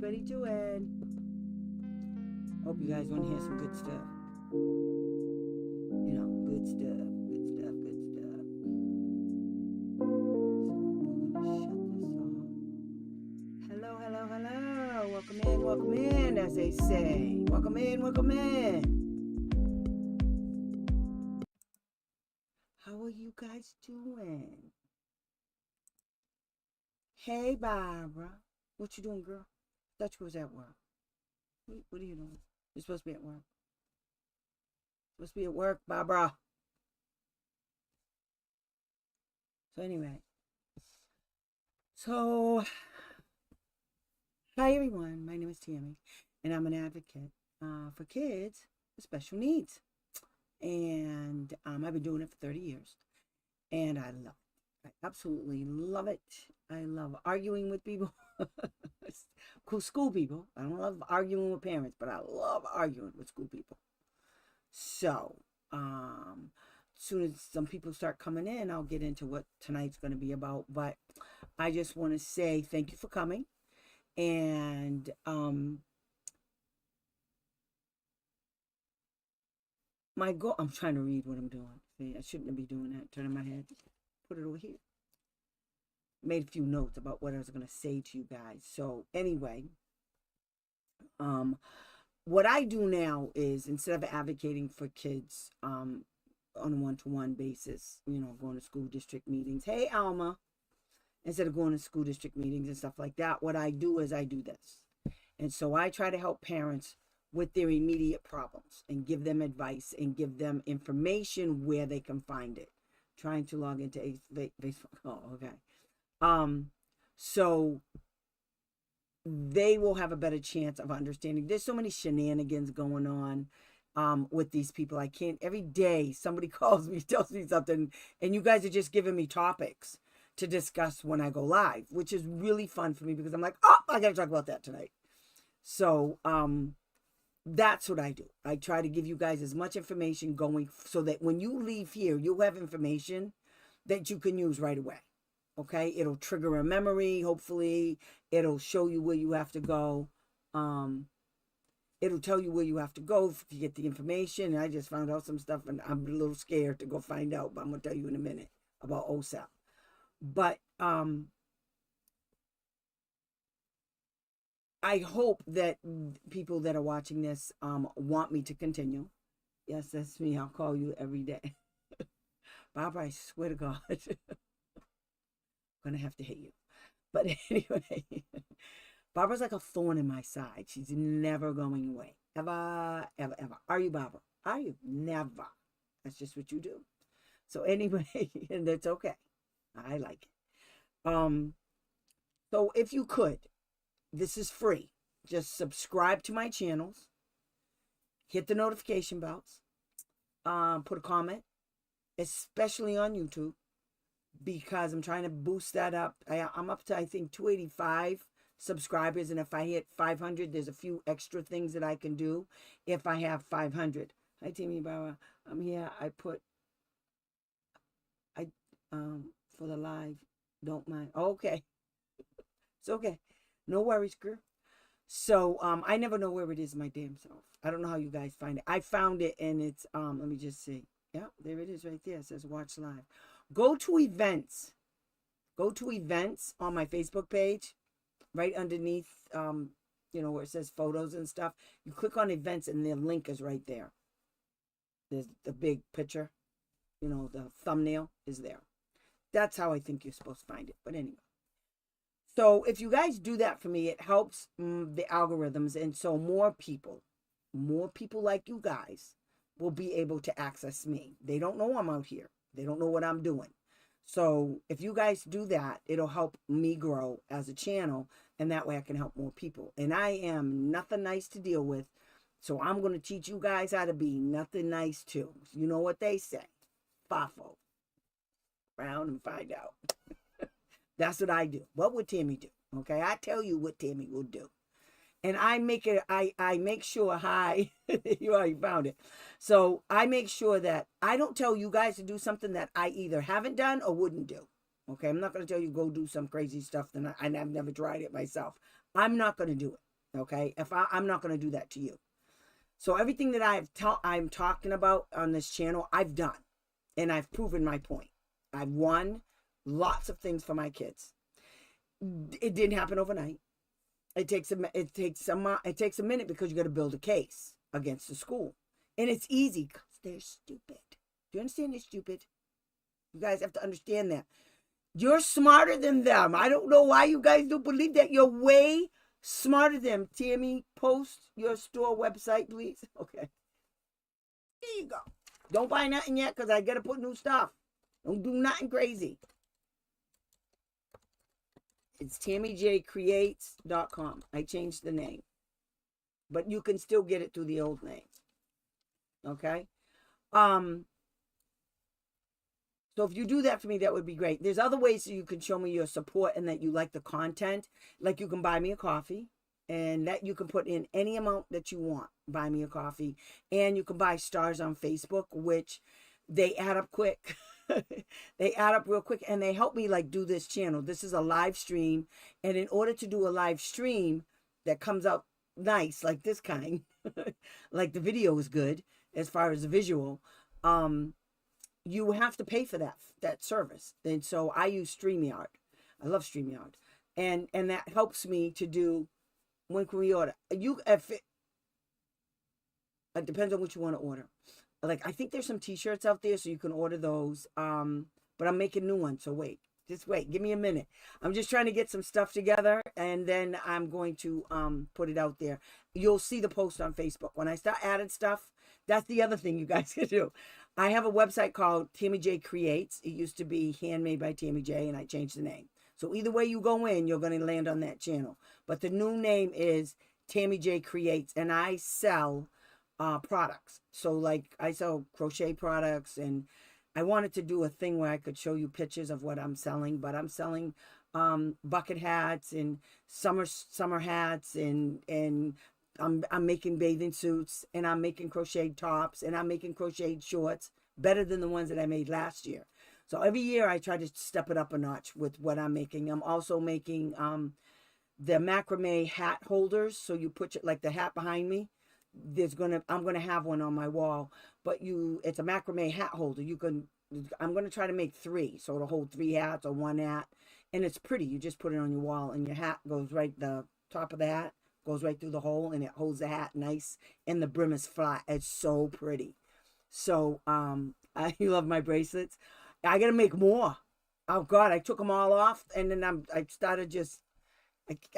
everybody doing? Hope you guys want to hear some good stuff. You know, good stuff, good stuff, good stuff. So we're gonna shut this off. Hello, hello, hello. Welcome in, as they say. Welcome in, welcome in. How are you guys doing? Hey, Barbara. What you doing, girl? Thought you was at work. What are you doing? You're supposed to be at work. Supposed to be at work, Barbara. So anyway. So, hi everyone. My name is Tammy, and I'm an advocate for kids with special needs. And I've been doing it for 30 years, and I love it. I absolutely love it. I love arguing with people, cool school people. I don't love arguing with parents, but I love arguing with school people. So, as soon as some people start coming in, I'll get into what tonight's going to be about. But I just want to say thank you for coming. And my goal, I'm trying to read what I'm doing. See, I shouldn't be doing that. Turning my head, put it over here. Made a few notes about what I was going to say to you guys. So anyway, what I do now is, instead of advocating for kids on a one-to-one basis, you know, going to school district meetings. Hey, Alma. Instead of going to school district meetings and stuff like that, what I do is I do this. And so I try to help parents with their immediate problems and give them advice and give them information where they can find it. Trying to log into Facebook. Oh, okay. So they will have a better chance of understanding. There's so many shenanigans going on with these people. I can't, every day somebody calls me, tells me something, and you guys are just giving me topics to discuss when I go live, which is really fun for me because I'm like, oh, I got to talk about that tonight. So that's what I do. I try to give you guys as much information going so that when you leave here, you'll have information that you can use right away. Okay, it'll trigger a memory. Hopefully, it'll show you where you have to go. It'll tell you where you have to go to get the information. And I just found out some stuff, and I'm a little scared to go find out. But I'm gonna tell you in a minute about OSAP. But I hope that people that are watching this want me to continue. Yes, that's me. I'll call you every day. Barbara, I swear to God. Gonna have to hit you. But anyway, Barbara's like a thorn in my side. She's never going away. Ever, ever, ever. Are you, Barbara? Are you? Never. That's just what you do. So anyway, and that's okay. I like it. So if you could, this is free. Just subscribe to my channels. Hit the notification bells. Put a comment, especially on YouTube, because I'm trying to boost that up. I'm up to, I think, 285 subscribers, and if I hit 500, there's a few extra things that I can do if I have 500. Hi, Timmy Barbara. I'm here. I put, for the live, don't mind. Okay. It's okay. No worries, girl. So, I never know where it is my damn self. I don't know how you guys find it. I found it, and it's, let me just see. Yeah, there it is right there. It says watch live. Go to events. Go to events on my Facebook page, right underneath, you know, where it says photos and stuff. You click on events, and their link is right there. There's the big picture, you know, the thumbnail is there. That's how I think you're supposed to find it. But anyway. So if you guys do that for me, it helps the algorithms. And so more people like you guys will be able to access me. They don't know I'm out here. They don't know what I'm doing. So if you guys do that, it'll help me grow as a channel. And that way I can help more people. And I am nothing nice to deal with. So I'm going to teach you guys how to be nothing nice too. You know what they say. Fafo. Round and find out. That's what I do. What would Tammy do? Okay, I tell you what Tammy will do. And I make it, I make sure, hi, you already found it. So I make sure that I don't tell you guys to do something that I either haven't done or wouldn't do. Okay, I'm not going to tell you go do some crazy stuff that I've never tried it myself. I'm not going to do it. Okay, if I'm not going to do that to you. So everything that I'm talking about on this channel, I've done, and I've proven my point. I've won lots of things for my kids. It didn't happen overnight. It takes a minute because you got to build a case against the school, and it's easy because they're stupid. Do you understand? They're stupid. You guys have to understand that. You're smarter than them. I don't know why you guys don't believe that. You're way smarter than them. Tammy, post your store website, please. Okay. Here you go. Don't buy nothing yet because I got to put new stuff. Don't do nothing crazy. It's TammyJCreates.com. I changed the name. But you can still get it through the old name. Okay? So if you do that for me, that would be great. There's other ways that you can show me your support and that you like the content. Like you can buy me a coffee, and that you can put in any amount that you want. Buy me a coffee. And you can buy stars on Facebook, which they add up quick. They add up real quick, and they help me like do this channel. This is a live stream. And in order to do a live stream that comes out nice, like this kind, like the video is good as far as the visual, you have to pay for that service. And so I use StreamYard. I love StreamYard. And that helps me to do, when can we order? It depends on what you want to order. Like, I think there's some t-shirts out there, so you can order those. But I'm making new ones, so wait. Just wait. Give me a minute. I'm just trying to get some stuff together, and then I'm going to put it out there. You'll see the post on Facebook. When I start adding stuff, that's the other thing you guys can do. I have a website called Tammy J Creates. It used to be Handmade by Tammy J, and I changed the name. So either way you go in, you're going to land on that channel. But the new name is Tammy J Creates, and I sell products. So like I sell crochet products, and I wanted to do a thing where I could show you pictures of what I'm selling, but I'm selling bucket hats and summer hats, and I'm making bathing suits, and I'm making crocheted tops, and I'm making crocheted shorts better than the ones that I made last year. So every year I try to step it up a notch with what I'm making. I'm also making the macrame hat holders. So you put like the hat behind me. I'm gonna have one on my wall, but it's a macrame hat holder. I'm gonna try to make 3, so it'll hold 3 hats or 1 hat, and it's pretty. You just put it on your wall, and your hat goes right, the top of the hat goes right through the hole, and it holds the hat nice, and the brim is flat. It's so pretty. So I love my bracelets. I gotta make more. Oh God, I took them all off, and then I started just.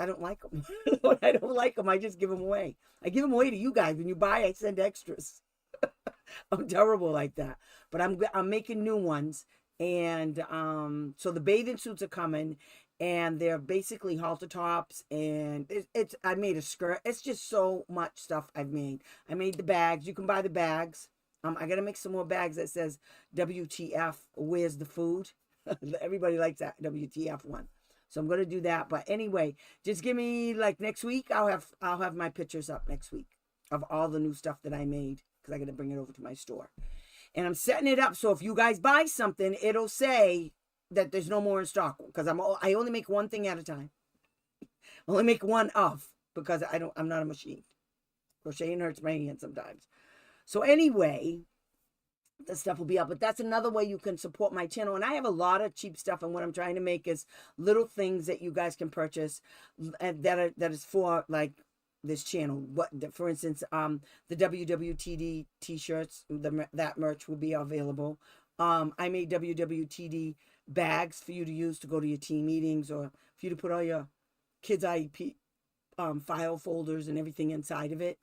I don't like them. When I don't like them, I just give them away. I give them away to you guys. When you buy, I send extras. I'm terrible like that. But I'm making new ones, and so the bathing suits are coming, and they're basically halter tops, and I made a skirt. It's just so much stuff I've made. I made the bags. You can buy the bags. I gotta make some more bags that says WTF, where's the food? Everybody likes that WTF one. So I'm going to do that. But anyway, just give me like next week. I'll have my pictures up next week of all the new stuff that I made, because I got to bring it over to my store. And I'm setting it up so if you guys buy something, it'll say that there's no more in stock, because I only make one thing at a time. I only make one of, because I'm not a machine. Crocheting hurts my hand sometimes. So anyway, the stuff will be up, but that's another way you can support my channel. And I have a lot of cheap stuff, and what I'm trying to make is little things that you guys can purchase that is for like this channel. For instance, the WWTD t-shirts, that merch will be available. I made WWTD bags for you to use to go to your team meetings, or for you to put all your kids IEP file folders and everything inside of it,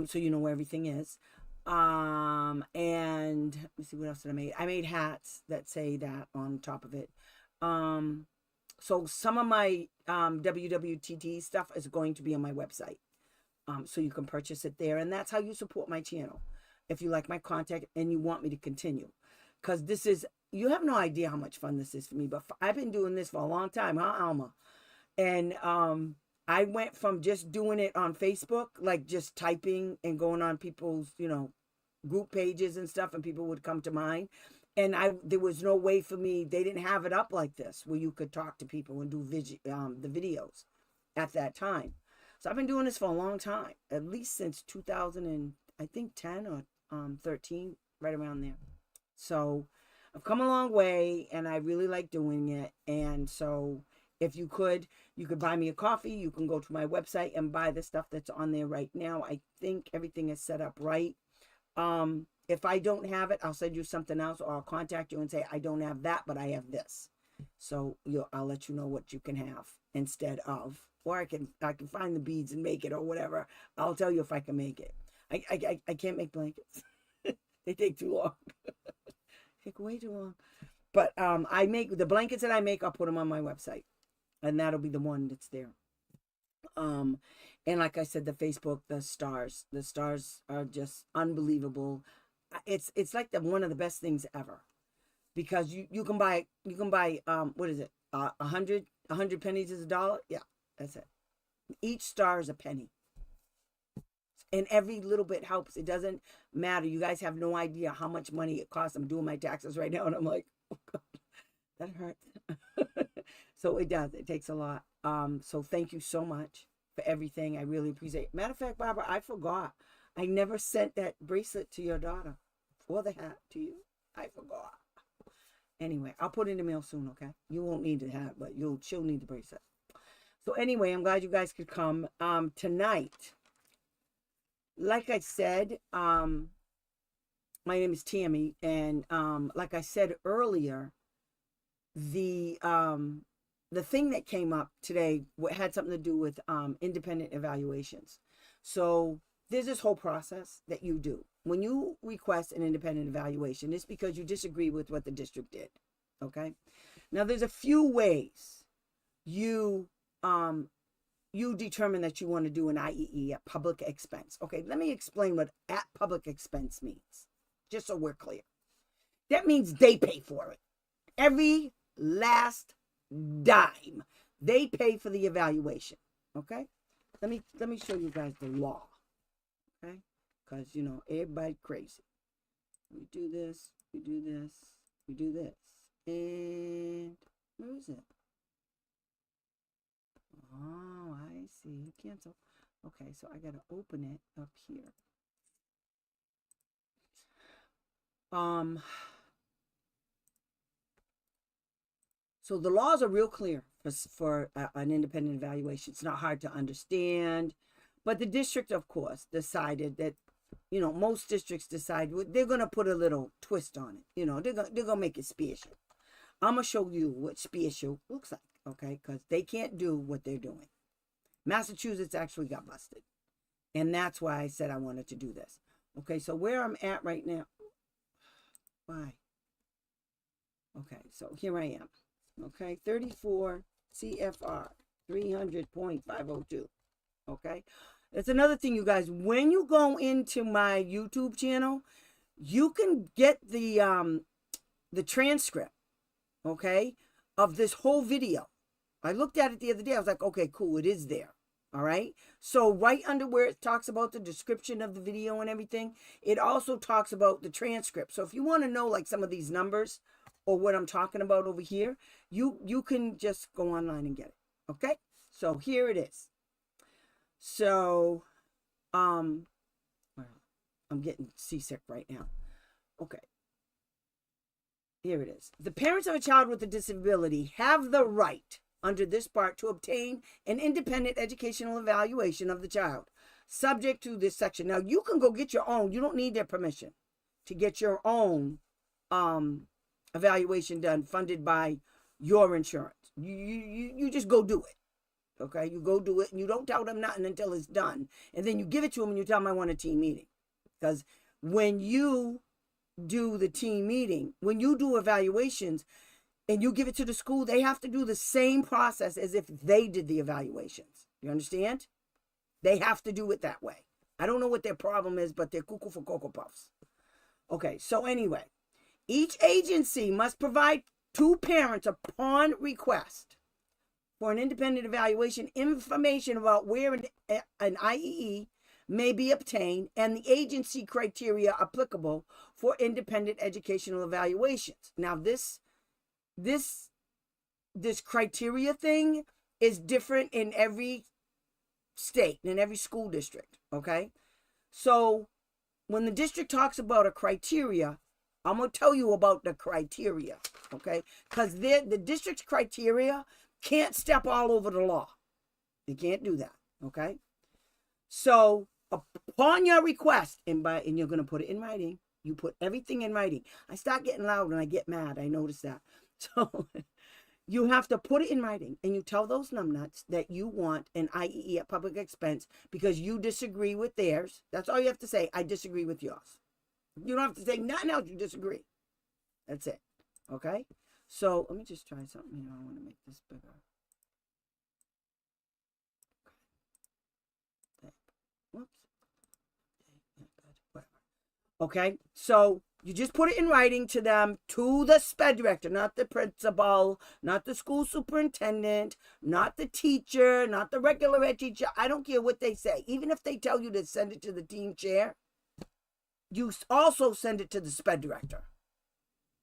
so you know where everything is. And let me see, what else did I make? I made hats that say that on top of it. So some of my WWTT stuff is going to be on my website. So you can purchase it there, and that's how you support my channel. If you like my content and you want me to continue, because you have no idea how much fun this is for me, but I've been doing this for a long time, huh, Alma? And I went from just doing it on Facebook, like just typing and going on people's, group pages and stuff, and people would come to mine. And there was no way for me, they didn't have it up like this, where you could talk to people and do the videos at that time. So I've been doing this for a long time, at least since 2000 and I think 10 or 13, right around there. So I've come a long way, and I really like doing it. And so if you could buy me a coffee. You can go to my website and buy the stuff that's on there right now. I think everything is set up right. If I don't have it, I'll send you something else, or I'll contact you and say, I don't have that, but I have this. So I'll let you know what you can have instead of, or I can find the beads and make it, or whatever. I'll tell you if I can make it. I can't make blankets. They take too long. Take way too long. But I make the blankets that I make. I'll put them on my website, and that'll be the one that's there. And like I said, the Facebook, the stars are just unbelievable. It's like one of the best things ever, because you can buy what is it, 100 pennies is $1. Yeah, that's it. Each star is a penny, and every little bit helps. It doesn't matter. You guys have no idea how much money it costs. I'm doing my taxes right now, and I'm like, oh God, that hurts. So it does. It takes a lot. So thank you so much for everything. I really appreciate it. Matter of fact, Barbara, I forgot. I never sent that bracelet to your daughter, or the hat to you. I forgot. Anyway, I'll put it in the mail soon, okay? You won't need the hat, but she'll need the bracelet. So anyway, I'm glad you guys could come. Tonight, like I said, my name is Tammy, and like I said earlier, the thing that came up today had something to do with independent evaluations. So there's this whole process that you do. When you request an independent evaluation, it's because you disagree with what the district did, okay? Now, there's a few ways you determine that you want to do an IEE at public expense. Okay, let me explain what at public expense means, just so we're clear. That means they pay for it. Every last dime. They pay for the evaluation, okay? Let me show you guys the law, okay? Because, everybody crazy. We do this, we do this, we do this. And where is it? Oh, I see. Cancel. Okay, so I got to open it up here. So the laws are real clear for an independent evaluation. It's not hard to understand. But the district, of course, decided that, most districts decide they're going to put a little twist on it. They're going to make it special. I'm going to show you what special looks like, okay? Because they can't do what they're doing. Massachusetts actually got busted. And that's why I said I wanted to do this. Okay, so where I'm at right now. Why? Okay, so here I am. Okay, 34 CFR 300.502. Okay, that's another thing, you guys. When you go into my YouTube channel, you can get the transcript, okay, of this whole video. I looked at it the other day. I was like, okay, cool, it is there. All right, so right under where it talks about the description of the video and everything, it also talks about the transcript. So if you want to know like some of these numbers or what I'm talking about over here, you can just go online and get it. Okay, so here it is. So I'm getting seasick right now. Okay, here it is. The parents of a child with a disability have the right under this part to obtain an independent educational evaluation of the child, subject to this section. Now, you can go get your own. You don't need their permission to get your own evaluation done, funded by your insurance. You just go do it, okay? You go do it, and you don't tell them nothing until it's done. And then you give it to them, and you tell them, I want a team meeting. Because when you do the team meeting, when you do evaluations, and you give it to the school, they have to do the same process as if they did the evaluations. You understand? They have to do it that way. I don't know what their problem is, but they're cuckoo for Cocoa Puffs. Okay, so anyway, each agency must provide to parents upon request for an independent evaluation information about where an IEE may be obtained and the agency criteria applicable for independent educational evaluations. Now, this criteria thing is different in every state and in every school district, okay? So when the district talks about a criteria, I'm going to tell you about the criteria, okay? Because the district's criteria can't step all over the law. They can't do that, okay? So upon your request, and you're going to put it in writing, you put everything in writing. I start getting loud and I get mad. I notice that. So you have to put it in writing, and you tell those numbnuts that you want an IEE at public expense because you disagree with theirs. That's all you have to say. I disagree with yours. You don't have to say nothing else. You disagree. That's it. Okay? So let me just try something here. I want to make this bigger. Whoops. Okay? So you just put it in writing to them, to the sped director, not the principal, not the school superintendent, not the teacher, not the regular ed teacher. I don't care what they say. Even if they tell you to send it to the team chair, you also send it to the sped director.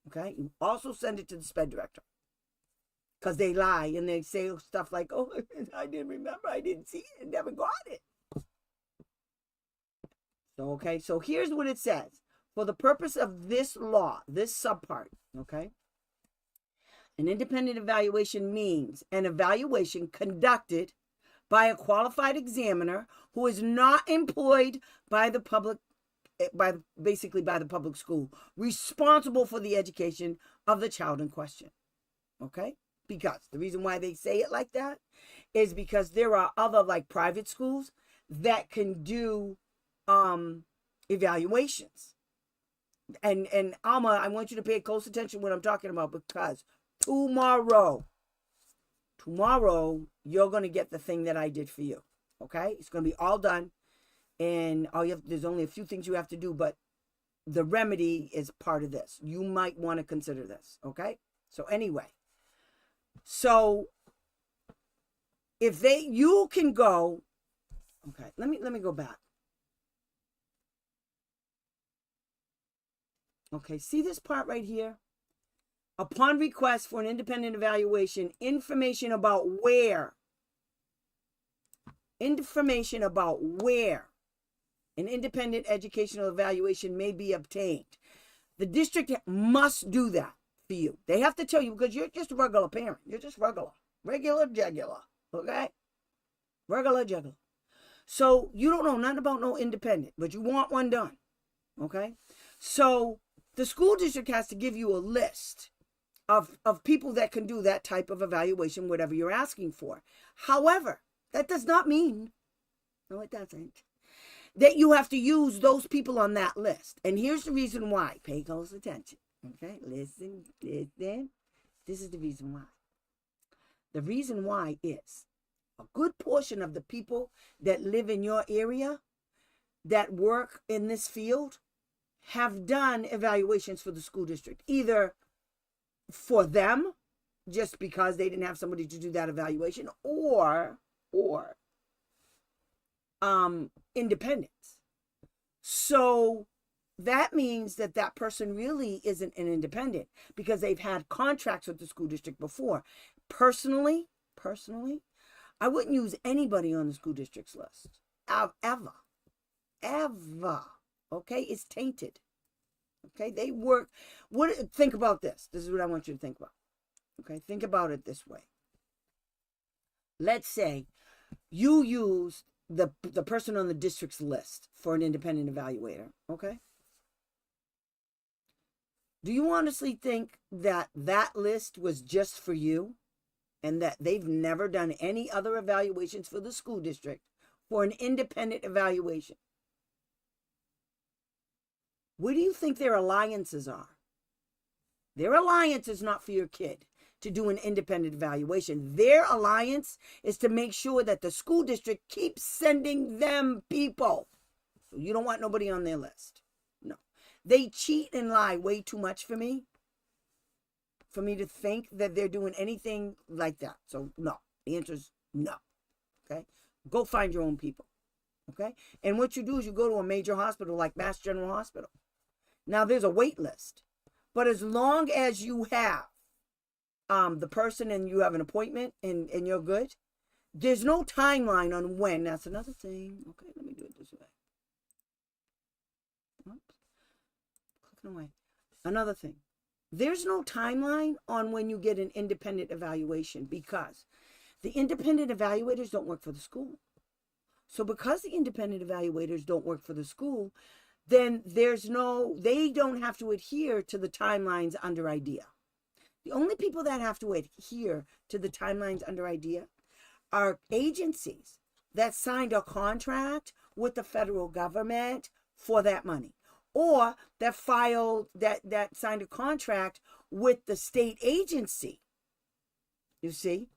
Okay? You also send it to the sped director. Because they lie and they say stuff like, oh, I didn't remember, I didn't see it, never got it. So, okay, so here's what it says. For the purpose of this law, this subpart, okay, an independent evaluation means an evaluation conducted by a qualified examiner who is not employed by the public, basically by the public school, responsible for the education of the child in question. Okay? Because the reason why they say it like that is because there are other like private schools that can do evaluations. And Alma, I want you to pay close attention to what I'm talking about, because tomorrow you're going to get the thing that I did for you. Okay? It's going to be all done. And there's only a few things you have to do, but the remedy is part of this. You might want to consider this. Okay? So anyway, so if you can go, okay, let me go back. Okay, see this part right here? Upon request for an independent evaluation, information about where an independent educational evaluation may be obtained. The district must do that for you. They have to tell you, because you're just a regular parent. You're just regular jugular, okay? Regular jugular. So you don't know nothing about no independent, but you want one done, okay? So the school district has to give you a list of people that can do that type of evaluation, whatever you're asking for. However, that does not mean, no, it doesn't, that you have to use those people on that list. And here's the reason why. Pay close attention. Okay? Listen. This is the reason why. The reason why is a good portion of the people that live in your area that work in this field have done evaluations for the school district, either for them, just because they didn't have somebody to do that evaluation, or independence. So that means that person really isn't an independent, because they've had contracts with the school district before. Personally, I wouldn't use anybody on the school district's list. Ever. Okay? It's tainted. Okay? They work. Think about this. This is what I want you to think about. Okay? Think about it this way. Let's say you use the person on the district's list for an independent evaluator. Okay? Do you honestly think that list was just for you, and that they've never done any other evaluations for the school district for an independent evaluation? What do you think their alliances are? Their alliance is not for your kid to do an independent evaluation. Their alliance is to make sure that the school district keeps sending them people. So you don't want nobody on their list. No. They cheat and lie way too much for me to think that they're doing anything like that. So no. The answer is no. Okay? Go find your own people. Okay? And what you do is you go to a major hospital like Mass General Hospital. Now, there's a wait list. But as long as you have the person and you have an appointment and you're good, there's no timeline on when. That's another thing. Okay, let me do it this way. Oops. Clicking away. Another thing. There's no timeline on when you get an independent evaluation because the independent evaluators don't work for the school. So because the independent evaluators don't work for the school, then they don't have to adhere to the timelines under IDEA. The only people that have to adhere to the timelines under IDEA are agencies that signed a contract with the federal government for that money, or that signed a contract with the state agency, you see,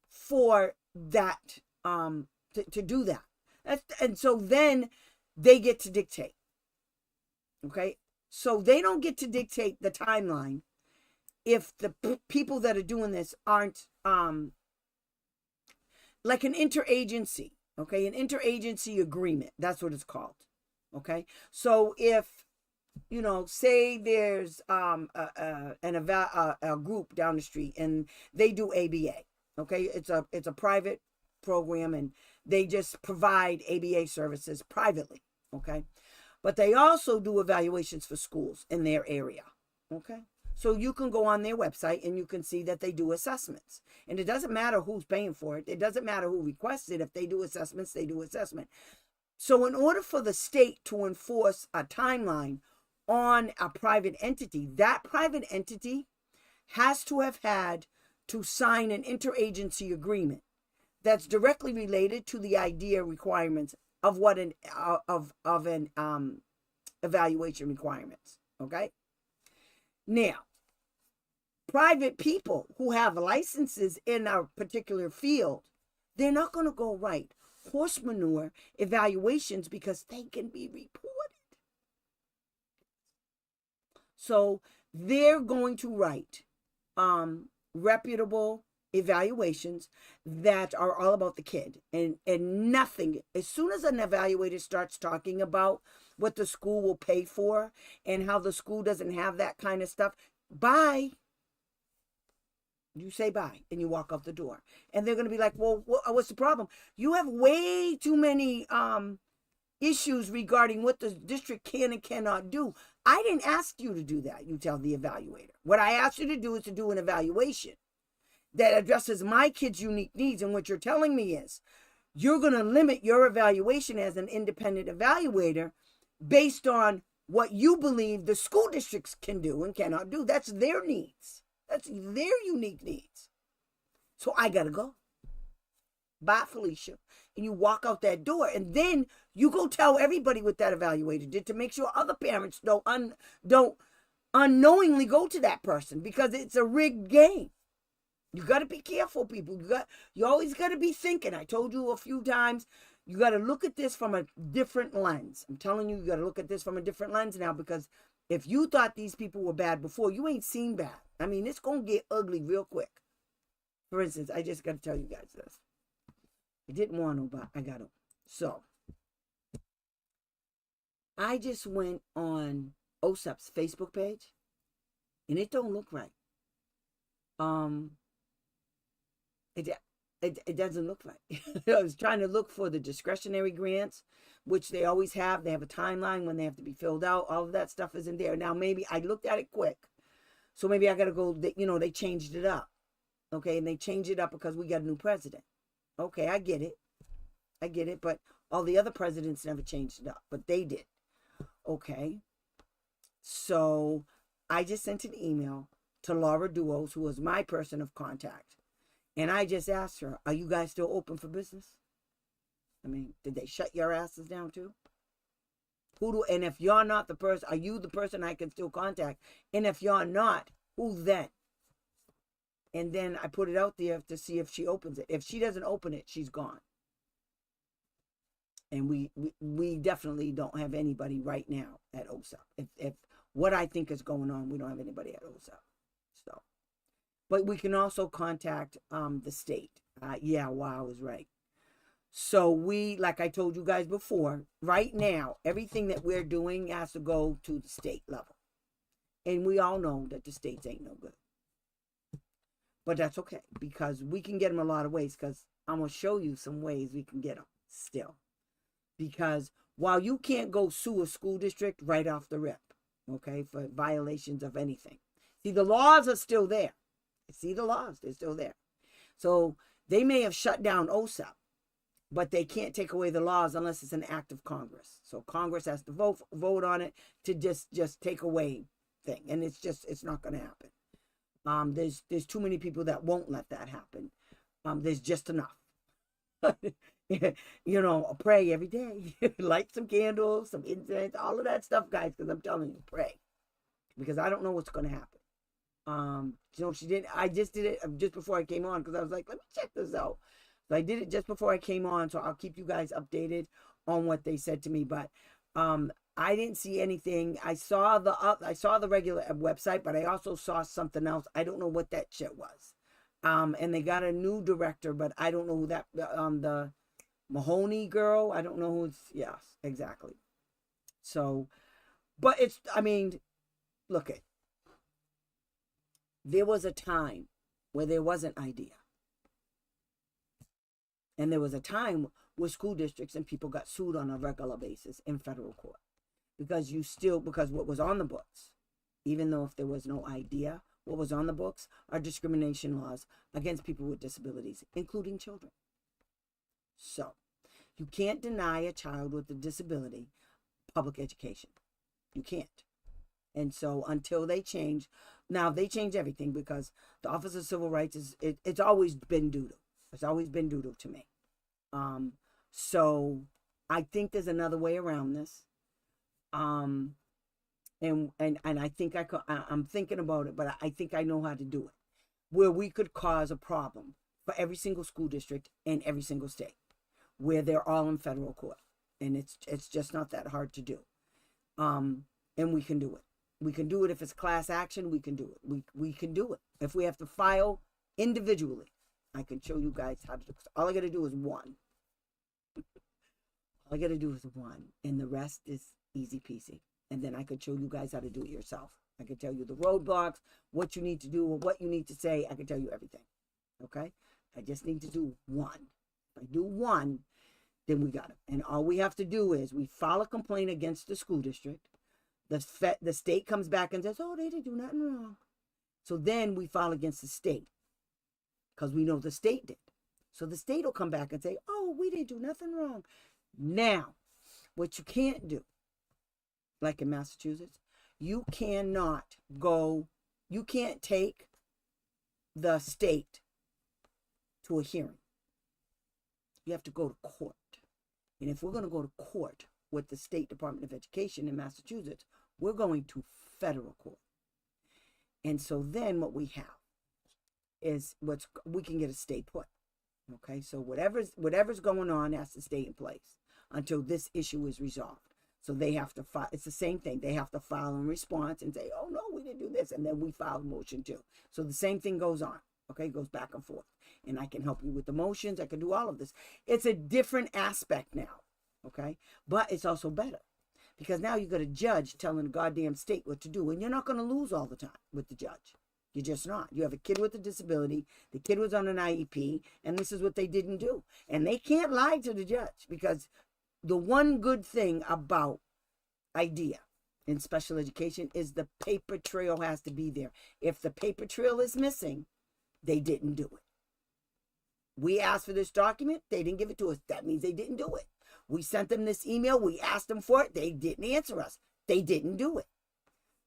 for that, to do that. And so then they get to dictate. Okay? So they don't get to dictate the timeline if the people that are doing this aren't like an interagency. Okay? An interagency agreement. That's what it's called. Okay? So if, you know, say there's a group down the street and they do ABA. Okay? It's a private program and they just provide ABA services privately. Okay? But they also do evaluations for schools in their area. Okay? So you can go on their website and you can see that they do assessments. And it doesn't matter who's paying for it. It doesn't matter who requests it. If they do assessments, they do assessment. So in order for the state to enforce a timeline on a private entity, that private entity has to have had to sign an interagency agreement that's directly related to the IDEA requirements of what an evaluation requirements. Okay. Now, private people who have licenses in a particular field, they're not going to go write horse manure evaluations because they can be reported. So they're going to write reputable evaluations that are all about the kid and nothing. As soon as an evaluator starts talking about what the school will pay for and how the school doesn't have that kind of stuff, bye. You say bye and you walk out the door. And they're going to be like, well, what's the problem? You have way too many issues regarding what the district can and cannot do. I didn't ask you to do that, you tell the evaluator. What I asked you to do is to do an evaluation that addresses my kid's unique needs. And what you're telling me is you're going to limit your evaluation as an independent evaluator based on what you believe the school districts can do and cannot do. That's their needs. That's their unique needs. So I got to go. Bye, Felicia. And you walk out that door and then you go tell everybody what that evaluator did to make sure other parents don't unknowingly go to that person because it's a rigged game. You got to be careful, people. You always got to be thinking. I told you a few times, you got to look at this from a different lens. I'm telling you, you got to look at this from a different lens now, because if you thought these people were bad before, you ain't seen bad. I mean, it's going to get ugly real quick. For instance, I just got to tell you guys this. I didn't want to, but I got to. So, I just went on OSEP's Facebook page, and it don't look right. It doesn't look right. I was trying to look for the discretionary grants, which they always have. They have a timeline when they have to be filled out. All of that stuff isn't there. Now, maybe I looked at it quick. So maybe I got to go, they changed it up. Okay, and they changed it up because we got a new president. Okay, I get it. But all the other presidents never changed it up, but they did. Okay. So I just sent an email to Laura Duos, who was my person of contact. And I just asked her, are you guys still open for business? I mean, did they shut your asses down too? And if you're not the person, are you the person I can still contact? And if you're not, who then? And then I put it out there to see if she opens it. If she doesn't open it, she's gone. And we definitely don't have anybody right now at OSEP. If what I think is going on, we don't have anybody at OSEP. So, but we can also contact the state. Yeah, wow, I was right. So we, like I told you guys before, right now, everything that we're doing has to go to the state level. And we all know that the states ain't no good. But that's okay, because we can get them a lot of ways, because I'm going to show you some ways we can get them still. Because while you can't go sue a school district right off the rip, okay, for violations of anything. See, the laws are still there. See the laws, they're still there. So they may have shut down OSAP, but they can't take away the laws unless it's an act of Congress. So Congress has to vote on it to just take away thing. And it's not going to happen. There's too many people that won't let that happen. There's just enough. You know, pray every day. Light some candles, some incense, all of that stuff, guys, because I'm telling you, pray. Because I don't know what's going to happen. You know, I just did it just before I came on because I was like, let me check this out. So I did it just before I came on, so I'll keep you guys updated on what they said to me. But I didn't see anything. I saw the regular website, but I also saw something else. I don't know what that shit was. And they got a new director, but I don't know who that the Mahoney girl. I don't know who's. Yes, exactly. So, but I mean, look it. There was a time where there wasn't IDEA. And there was a time where school districts and people got sued on a regular basis in federal court. Because what was on the books, even though if there was no IDEA, what was on the books are discrimination laws against people with disabilities, including children. So, you can't deny a child with a disability public education. You can't. And so until they change, now they change everything because the Office of Civil Rights it's always been doodle. It's always been doodle to me. So I think there's another way around this. And I think I'm thinking about it, but I think I know how to do it. Where we could cause a problem for every single school district in every single state, where they're all in federal court, and it's just not that hard to do. And we can do it. We can do it if it's class action. We can do it. We can do it if we have to file individually. I can show you guys how to do it. All I got to do is one. All I got to do is one, and the rest is easy peasy. And then I could show you guys how to do it yourself. I could tell you the roadblocks, what you need to do, what you need to say. I can tell you everything. Okay? I just need to do one. If I do one, then we got it. And all we have to do is we file a complaint against the school district. The state comes back and says, oh, they didn't do nothing wrong. So then we file against the state because we know the state did. So the state will come back and say, oh, we didn't do nothing wrong. Now, what you can't do, like in Massachusetts, you can't take the state to a hearing. You have to go to court. And if we're going to go to court with the State Department of Education in Massachusetts, we're going to federal court. And so then what we have is we can get a stay put. Okay, so whatever's going on has to stay in place until this issue is resolved. So they have to file. It's the same thing. They have to file in response and say, oh, no, we didn't do this. And then we file a motion too. So the same thing goes on. Okay, it goes back and forth. And I can help you with the motions. I can do all of this. It's a different aspect now. Okay, but it's also better because now you got a judge telling the goddamn state what to do. And you're not going to lose all the time with the judge. You're just not. You have a kid with a disability. The kid was on an IEP. And this is what they didn't do. And they can't lie to the judge because the one good thing about IDEA in special education is the paper trail has to be there. If the paper trail is missing, they didn't do it. We asked for this document. They didn't give it to us. That means they didn't do it. We sent them this email. We asked them for it. They didn't answer us. They didn't do it.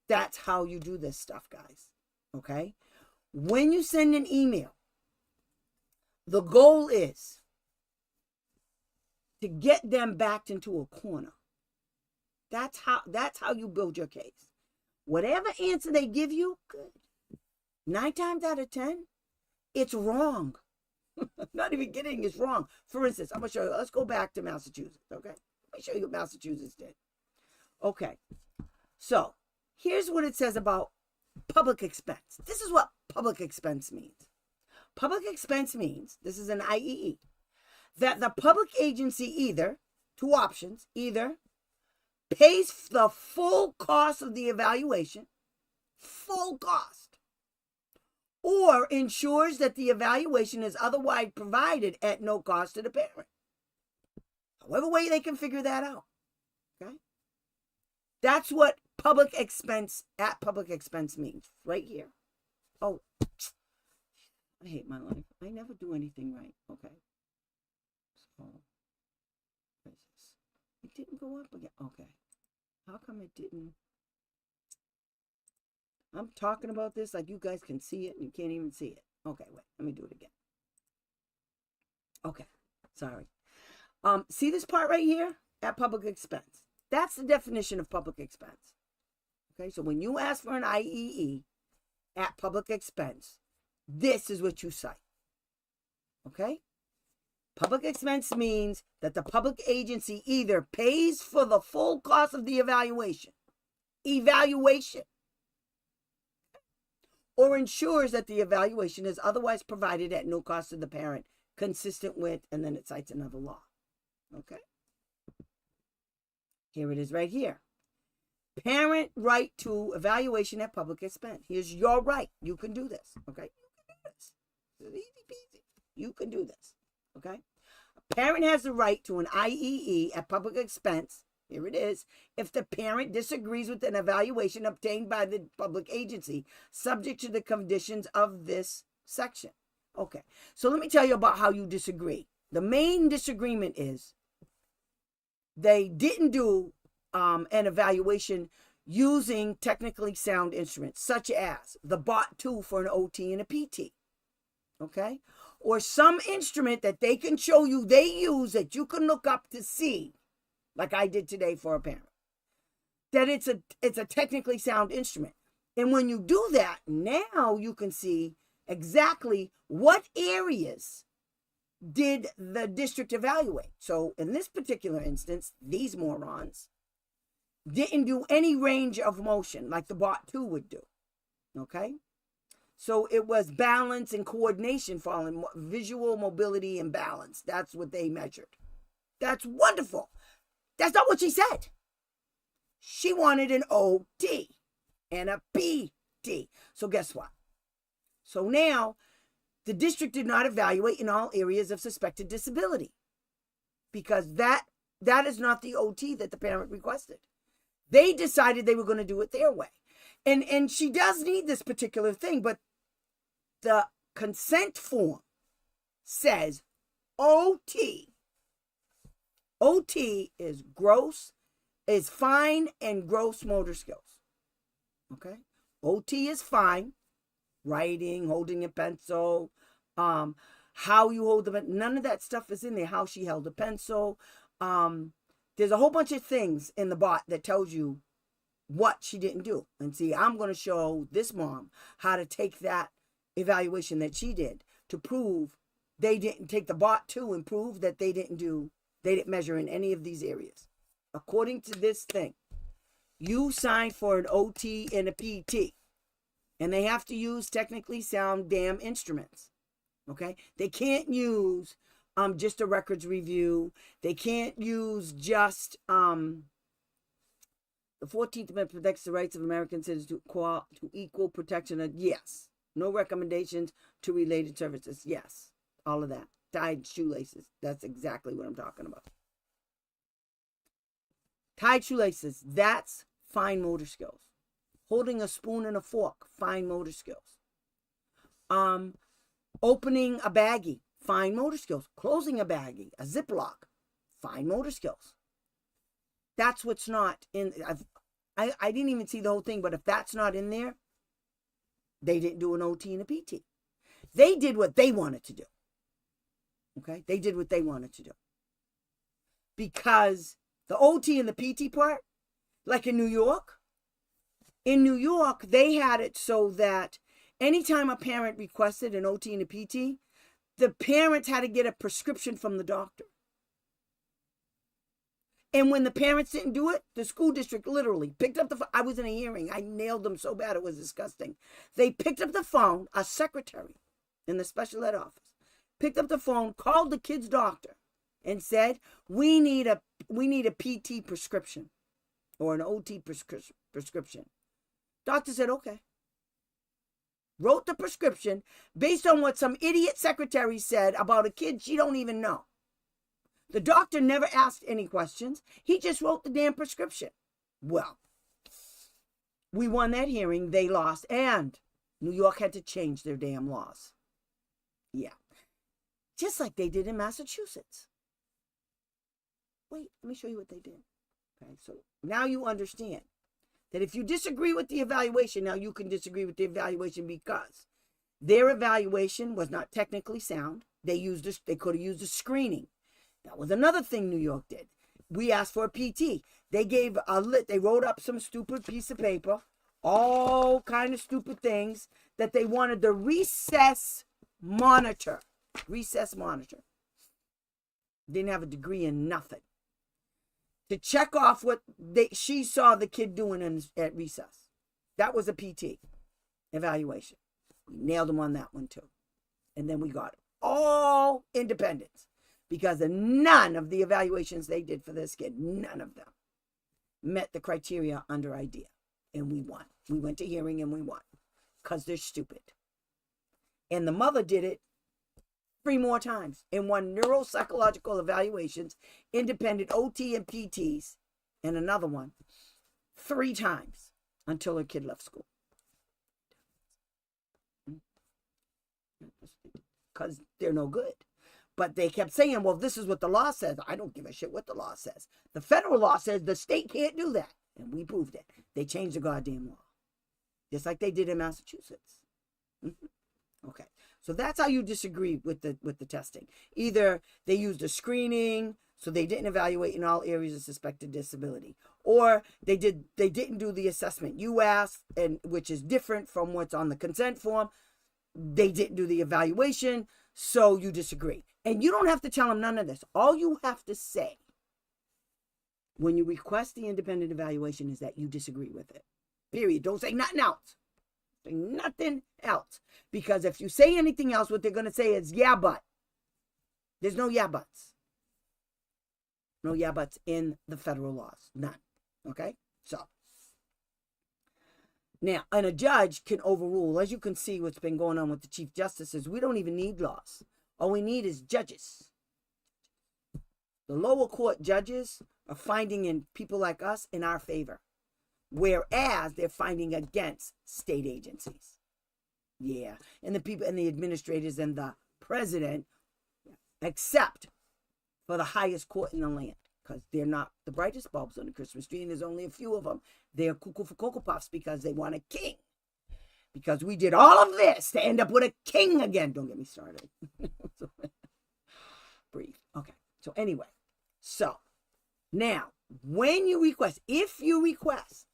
That's how you do this stuff, guys. Okay? When you send an email, the goal is to get them backed into a corner. That's how you build your case. Whatever answer they give you, good. 9 times out of 10, it's wrong. I'm not even kidding, it's wrong. For instance, I'm going to show you. Let's go back to Massachusetts, okay? Let me show you what Massachusetts did. Okay, so here's what it says about public expense. This is what public expense means. Public expense means, this is an IEE, that the public agency either, 2 options, either pays the full cost of the evaluation, full cost, or ensures that the evaluation is otherwise provided at no cost to the parent. However way they can figure that out. Okay? That's what public expense means right here. Oh, I hate my life. I never do anything right. Okay. So, what is this? It didn't go up again. Okay. How come it didn't? I'm talking about this like you guys can see it and you can't even see it. Okay, wait. Let me do it again. Okay. Sorry. See this part right here? At public expense. That's the definition of public expense. Okay, so when you ask for an IEE at public expense, this is what you cite. Okay? Public expense means that the public agency either pays for the full cost of the evaluation, or ensures that the evaluation is otherwise provided at no cost to the parent, consistent with, and then it cites another law. Okay? Here it is right here. Parent right to evaluation at public expense. Here's your right. You can do this. Okay? You can do this. It's easy peasy. You can do this. Okay? A parent has the right to an IEE at public expense. Here it is. If the parent disagrees with an evaluation obtained by the public agency, subject to the conditions of this section. Okay. So let me tell you about how you disagree. The main disagreement is they didn't do an evaluation using technically sound instruments, such as the bot tool for an OT and a PT. Okay? Or some instrument that they can show you they use that you can look up to see, like I did today for a parent, that it's a technically sound instrument. And when you do that, now you can see exactly what areas did the district evaluate. So in this particular instance, these morons didn't do any range of motion like the bot 2 would do. Okay? So it was balance and coordination falling, visual mobility and balance. That's what they measured. That's wonderful. That's not what she said. She wanted an OT and a PT. So guess what? So now the district did not evaluate in all areas of suspected disability because that is not the OT that the parent requested. They decided they were going to do it their way. And she does need this particular thing, but the consent form says OT. OT is fine and gross motor skills. Okay? OT is fine. Writing, holding a pencil, how you hold the pencil. None of that stuff is in there. How she held a pencil. There's a whole bunch of things in the bot that tells you what she didn't do. And see, I'm going to show this mom how to take that evaluation that she did to prove they didn't take the bot too and prove that they didn't measure in any of these areas. According to this thing, you signed for an OT and a PT. And they have to use technically sound damn instruments. Okay? They can't use just a records review. They can't use just the 14th Amendment protects the rights of American citizens to equal protection. Yes. No recommendations to related services. Yes. All of that. Tied shoelaces. That's exactly what I'm talking about. Tied shoelaces. That's fine motor skills. Holding a spoon and a fork, fine motor skills. Opening a baggie, fine motor skills. Closing a baggie, a Ziploc, fine motor skills. That's what's not in. I didn't even see the whole thing, but if that's not in there, they didn't do an OT and a PT. They did what they wanted to do. Okay? They did what they wanted to do. Because the OT and the PT part, like in New York, they had it so that anytime a parent requested an OT and a PT, the parents had to get a prescription from the doctor. And when the parents didn't do it, the school district literally picked up the phone. I was in a hearing. I nailed them so bad it was disgusting. They picked up the phone, a secretary in the special ed office, picked up the phone, called the kid's doctor, and said, we need a PT prescription or an OT prescription. Doctor said, okay. wrote the prescription based on what some idiot secretary said about a kid she don't even know. The doctor never asked any questions. He just wrote the damn prescription. Well, we won that hearing. They lost. And New York had to change their damn laws. Yeah. Just like they did in Massachusetts. Wait, let me show you what they did. Okay, so now you understand that if you disagree with the evaluation, now you can disagree with the evaluation because their evaluation was not technically sound. They could have used a screening. That was another thing New York did. We asked for a PT. They wrote up some stupid piece of paper, all kind of stupid things that they wanted the recess monitor. Didn't have a degree in nothing. To check off what she saw the kid doing at recess. That was a PT evaluation. We nailed them on that one too. And then we got all independents because of none of the evaluations they did for this kid, none of them met the criteria under IDEA. And we won. We went to hearing and we won because they're stupid. And the mother did it 3 more times and won neuropsychological evaluations, independent OT and PTs, and another one 3 times until her kid left school. Because they're no good. But they kept saying, well, this is what the law says. I don't give a shit what the law says. The federal law says the state can't do that. And we proved it. They changed the goddamn law. Just like they did in Massachusetts. Okay. So that's how you disagree with the testing. Either they used a screening, so they didn't evaluate in all areas of suspected disability, or they didn't do the assessment you asked, and which is different from what's on the consent form. They didn't do the evaluation, so you disagree. And you don't have to tell them none of this. All you have to say when you request the independent evaluation is that you disagree with it. Period. Don't say nothing else. Say nothing else. Because if you say anything else, what they're going to say is, yeah, but. There's no yeah, buts. No yeah, buts in the federal laws. None. Okay? So. Now, and a judge can overrule. As you can see what's been going on with the Chief Justices, we don't even need laws. All we need is judges. The lower court judges are finding in people like us in our favor. Whereas they're finding against state agencies. Yeah. And the people and the administrators and the president, except for the highest court in the land. Because they're not the brightest bulbs on the Christmas tree, and there's only a few of them. They're cuckoo for Cocoa Puffs because they want a king. Because we did all of this to end up with a king again. Don't get me started. Breathe. Okay. So anyway. So, now, when you request, if you request,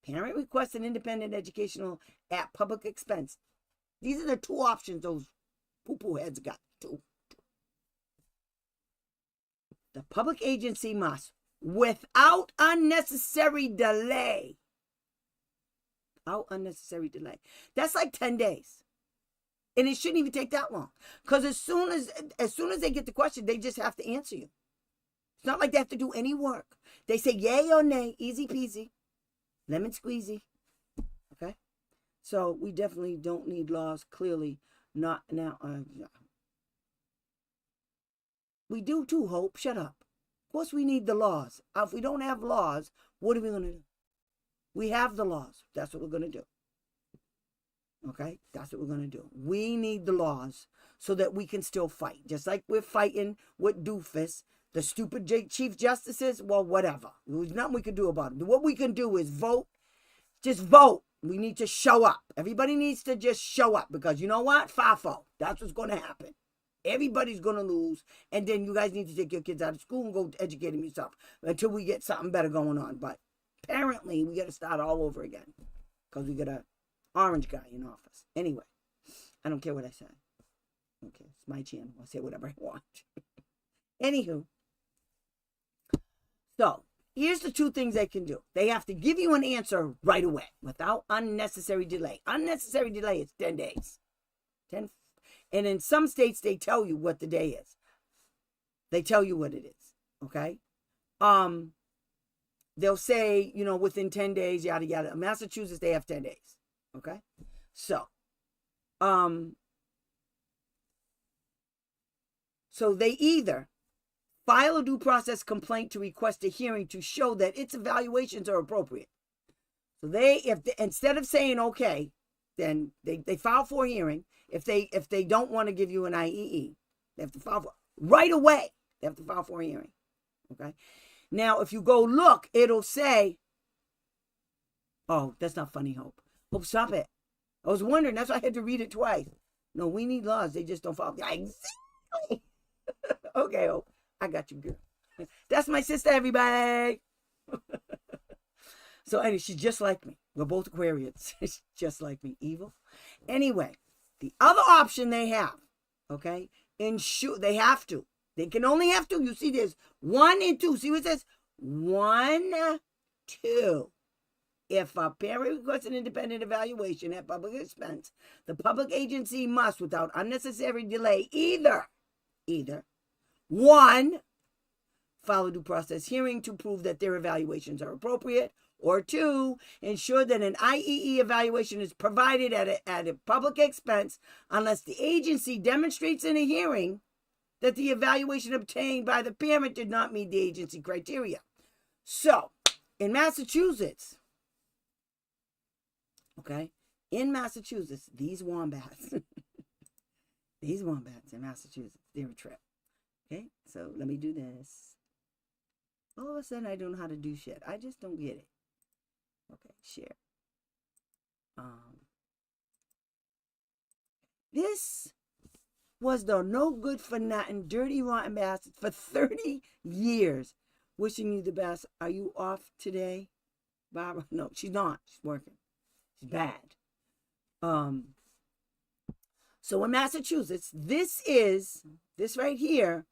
parent requests an independent educational at public expense. These are the 2 options those poo-poo heads got. 2. The public agency must, without unnecessary delay. Without unnecessary delay. That's like 10 days. And it shouldn't even take that long. Because as soon as they get the question, they just have to answer you. It's not like they have to do any work. They say yay or nay, easy peasy, lemon squeezy. Okay? So we definitely don't need laws, clearly not now. We do too, Hope. Shut up. Of course we need the laws. If we don't have laws, what are we going to do? We have the laws. That's what we're going to do. Okay? That's what we're going to do. We need the laws so that we can still fight. Just like we're fighting with doofus, the stupid Chief Justices, well, whatever. There's nothing we can do about it. What we can do is vote. Just vote. We need to show up. Everybody needs to just show up because you know what? FAFO. That's what's going to happen. Everybody's going to lose. And then you guys need to take your kids out of school and go educate them yourself until we get something better going on. But apparently, we got to start all over again because we got an orange guy in office. Anyway, I don't care what I said. Okay, it's my channel. I'll say whatever I want. Anywho, so here's the 2 things they can do. They have to give you an answer right away without unnecessary delay. Unnecessary delay is 10 days. 10. And in some states, they tell you what the day is. They tell you what it is. Okay? They'll say, within 10 days, yada, yada. In Massachusetts, they have 10 days. Okay? So, So they either file a due process complaint to request a hearing to show that its evaluations are appropriate. So instead of saying okay, then they file for a hearing. If they don't want to give you an IEE, they have to file for right away. They have to file for a hearing. Okay. Now, if you go look, it'll say, oh, that's not funny, Hope. Hope, stop it. I was wondering. That's why I had to read it twice. No, we need laws. They just don't follow. Exactly. Okay, Hope. I got you, girl. That's my sister, everybody. So, anyway, she's just like me. We're both Aquarians. She's just like me. Evil. Anyway, the other option they have, okay, they have to. They can only have two. You see, there's 1 and 2. See what it says? 1, 2. If a parent requests an independent evaluation at public expense, the public agency must, without unnecessary delay, either 1, file a due process hearing to prove that their evaluations are appropriate, or 2, ensure that an IEE evaluation is provided at a public expense unless the agency demonstrates in a hearing that the evaluation obtained by the parent did not meet the agency criteria. So, in Massachusetts, okay, in Massachusetts, these wombats in Massachusetts, they're a trip. Okay, so let me do this. All of a sudden, I don't know how to do shit. I just don't get it. Okay, share. This was the no good for nothing, dirty, rotten bastard for 30 years. Wishing you the best. Are you off today, Barbara? No, she's not. She's working. She's bad. So in Massachusetts, this right here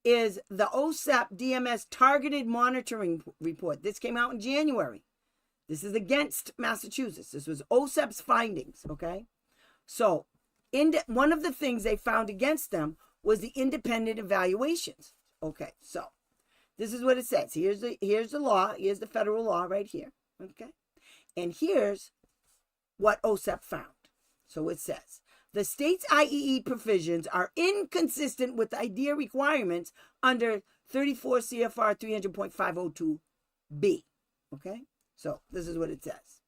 is the OSEP DMS targeted monitoring report. This came out in January. This is against Massachusetts. This was OSEP's findings, okay? So one of the things they found against them was the independent evaluations. Okay, so this is what it says. Here's the law. Here's the federal law right here, okay? And here's what OSEP found. So it says, the state's IEE provisions are inconsistent with the IDEA requirements under 34 CFR 300.502B, okay? So this is what it says.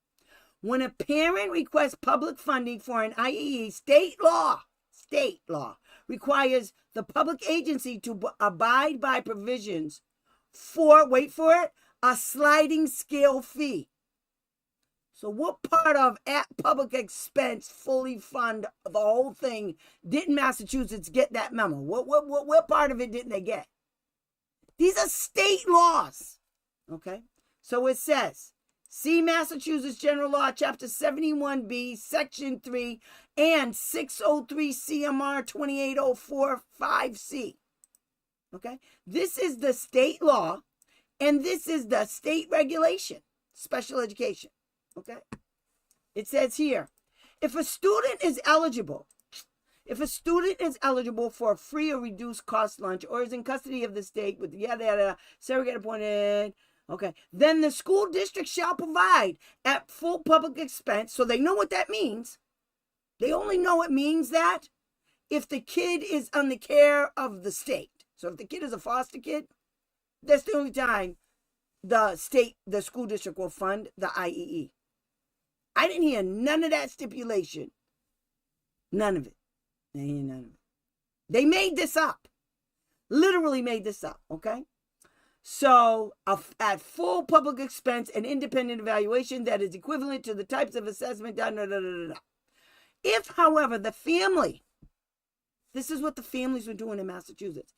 When a parent requests public funding for an IEE, state law requires the public agency to abide by provisions for, wait for it, a sliding scale fee. So what part of at public expense fully fund the whole thing didn't Massachusetts get that memo? What part of it didn't they get? These are state laws. Okay? So it says, see Massachusetts General Law, Chapter 71B, Section 3, and 603 CMR 28045C. Okay? This is the state law, and this is the state regulation, special education. Okay? It says here, if a student is eligible for a free or reduced cost lunch or is in custody of the state with yada yada, surrogate appointed, okay, then the school district shall provide at full public expense. So they know what that means. They only know it means that if the kid is on the care of the state. So if the kid is a foster kid, that's the only time the school district will fund the IEE. I didn't hear none of that stipulation. None of it. I didn't hear none of it. They made this up. Literally made this up, okay? So, at full public expense and independent evaluation that is equivalent to the types of assessment, If, however, the family, this is what the families were doing in Massachusetts.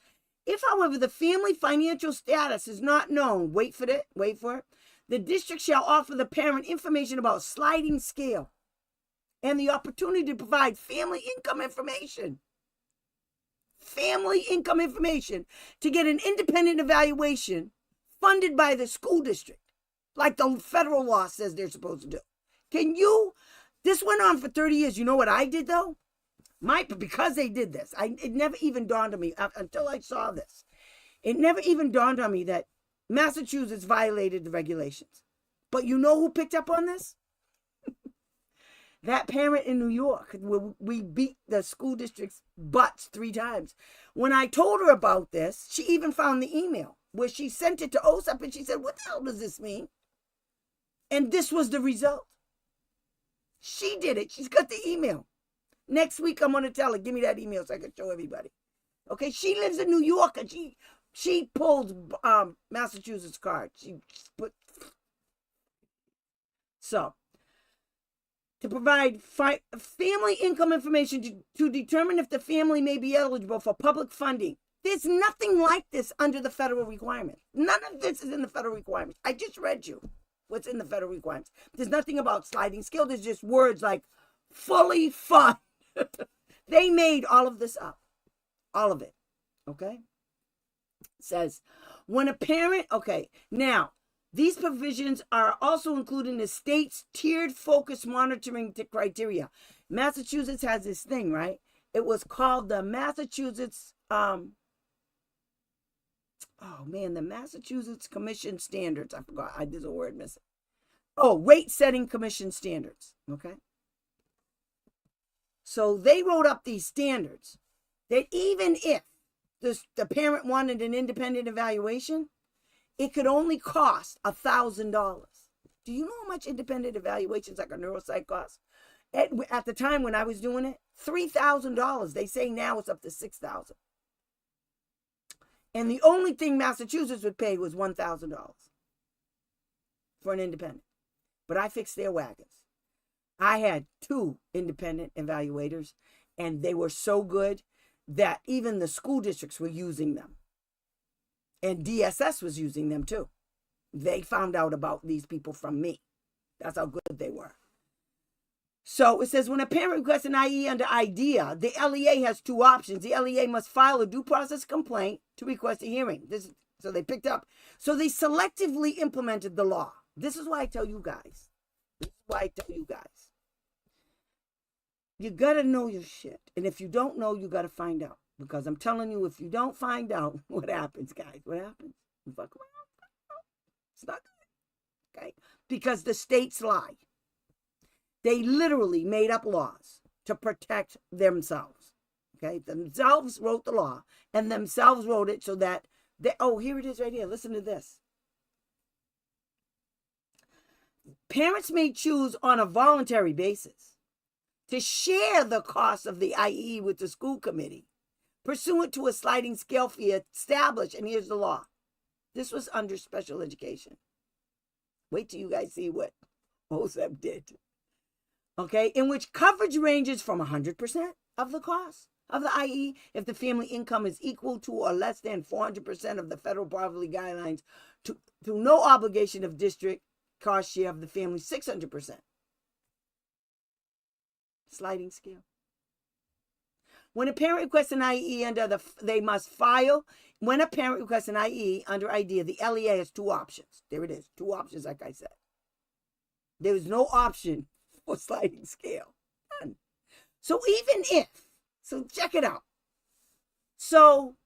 If, however, the family financial status is not known, wait for it, the district shall offer the parent information about sliding scale and the opportunity to provide family income information to get an independent evaluation funded by the school district, like the federal law says they're supposed to do. This went on for 30 years. You know what I did, though? Because they did this, it never even dawned on me until I saw this. It never even dawned on me that Massachusetts violated the regulations. But you know who picked up on this? That parent in New York, where we beat the school district's butts 3 times. When I told her about this, she even found the email where she sent it to OSAP and she said, what the hell does this mean? And this was the result. She did it. She's got the email. Next week, I'm going to tell her, give me that email so I can show everybody. Okay, she lives in New York and she pulls Massachusetts card. So, to provide family income information to determine if the family may be eligible for public funding. There's nothing like this under the federal requirements. None of this is in the federal requirements. I just read you what's in the federal requirements. There's nothing about sliding scale. There's just words like fully fund. They made all of this up. All of it. Okay? It says, when a parent, okay, now, these provisions are also included in the state's tiered focus monitoring criteria. Massachusetts has this thing, right? It was called the Massachusetts, the Massachusetts Commission Standards. I forgot, there's a word missing. Oh, rate setting commission standards, okay? So they wrote up these standards that even if the parent wanted an independent evaluation, it could only cost $1,000. Do you know how much independent evaluations like a neuropsych cost? At the time when I was doing it, $3,000. They say now it's up to $6,000. And the only thing Massachusetts would pay was $1,000 for an independent. But I fixed their wagons. I had 2 independent evaluators, and they were so good that even the school districts were using them. And DSS was using them too. They found out about these people from me. That's how good they were. So it says, when a parent requests an IE under IDEA, the LEA has 2 options. The LEA must file a due process complaint to request a hearing. So they picked up. So they selectively implemented the law. This is why I tell you guys. You got to know your shit. And if you don't know, you got to find out. Because I'm telling you, if you don't find out, what happens, guys? What happens? You fuck around. It's not good. Okay? Because the states lie. They literally made up laws to protect themselves. Okay? Themselves wrote the law. And themselves wrote it so that here it is right here. Listen to this. Parents may choose on a voluntary basis to share the cost of the IE with the school committee, pursuant to a sliding scale fee established, and here's the law. This was under special education. Wait till you guys see what OSEP did. Okay, in which coverage ranges from 100% of the cost of the IE if the family income is equal to or less than 400% of the federal poverty guidelines, to no obligation of district cost share of the family 600%. Sliding scale. When a parent requests an IE when a parent requests an IE under IDEA, the LEA has 2 options. There it is. 2 options, like I said. There is no option for sliding scale. None. So check it out. So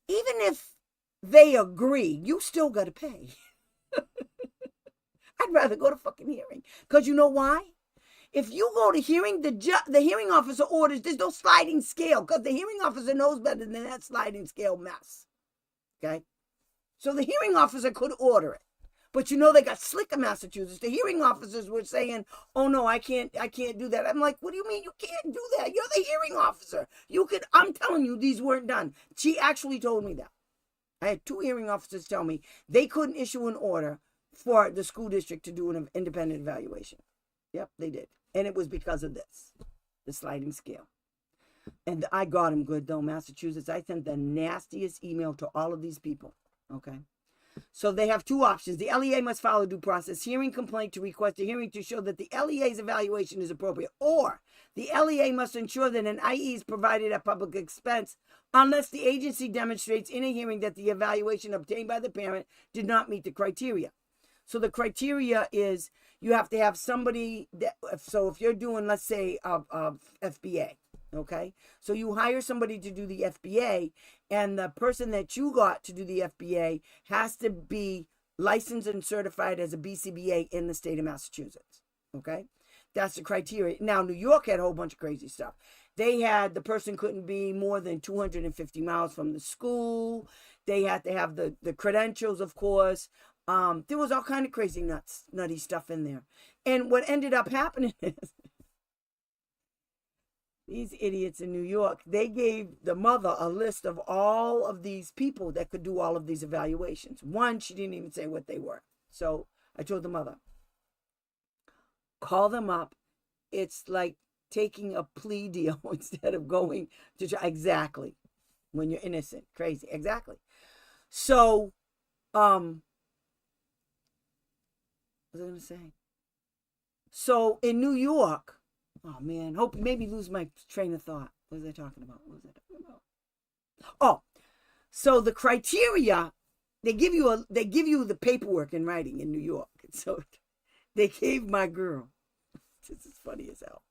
even if they agree, you still got to pay. I'd rather go to fucking hearing. Because you know why? If you go to hearing, the hearing officer orders, there's no sliding scale because the hearing officer knows better than that sliding scale mess. Okay? So the hearing officer could order it. But you know they got slick in Massachusetts. The hearing officers were saying, oh no, I can't do that. I'm like, what do you mean you can't do that? You're the hearing officer. I'm telling you, these weren't done. She actually told me that. I had 2 hearing officers tell me they couldn't issue an order for the school district to do an independent evaluation. Yep, they did. And it was because of this, the sliding scale. And I got them good, though, Massachusetts. I sent the nastiest email to all of these people, okay? So they have 2 options. The LEA must file a due process hearing complaint to request a hearing to show that the LEA's evaluation is appropriate. Or the LEA must ensure that an IE is provided at public expense unless the agency demonstrates in a hearing that the evaluation obtained by the parent did not meet the criteria. So the criteria is you have to have somebody that, so if you're doing, let's say, FBA, okay? So you hire somebody to do the FBA, and the person that you got to do the FBA has to be licensed and certified as a BCBA in the state of Massachusetts, okay? That's the criteria. Now, New York had a whole bunch of crazy stuff. They had the person couldn't be more than 250 miles from the school. They had to have the credentials, of course. There was all kind of crazy nutty stuff in there. And what ended up happening is these idiots in New York, they gave the mother a list of all of these people that could do all of these evaluations. One, she didn't even say what they were. So I told the mother, call them up. It's like taking a plea deal instead of going to try. Exactly. When you're innocent. Crazy. Exactly. So, what was I going to say? So in New York, oh man, hope maybe lose my train of thought. What was I talking about? Oh, so the criteria, they give you the paperwork in writing in New York. So they gave my girl, this is funny as hell.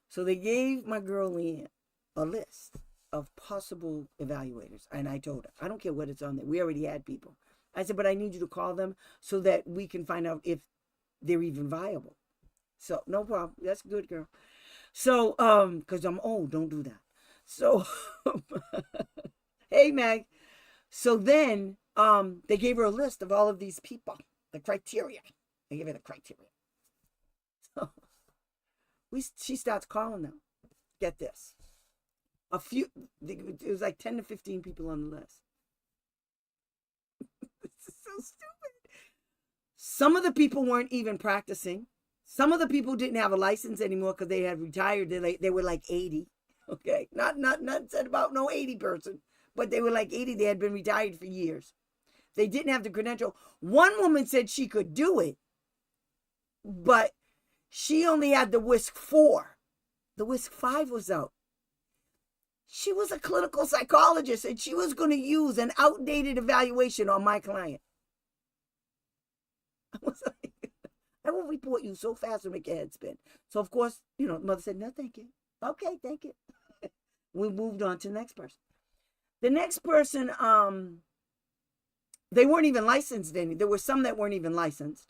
So they gave my girl Leanne a list of possible evaluators. And I told her, I don't care what it's on there. We already had people. I said, but I need you to call them so that we can find out if they're even viable. So no problem. That's good, girl. So, because I'm old, don't do that. So, hey, Meg. So then, they gave her a list of all of these people, the criteria. They gave her the criteria. So, she starts calling them. Get this. It was like 10 to 15 people on the list. This is so stupid. Some of the people weren't even practicing. Some of the people didn't have a license anymore because they had retired. They were like 80. Okay. Not said about no 80 person, but they were like 80. They had been retired for years. They didn't have the credential. One woman said she could do it, but she only had the WISC 4. The WISC 5 was out. She was a clinical psychologist and she was going to use an outdated evaluation on my client. I was like, I will report you so fast to make your head spin. So, of course, the mother said, no, thank you. Okay, thank you. We moved on to the next person. The next person, they weren't even licensed then. There were some that weren't even licensed.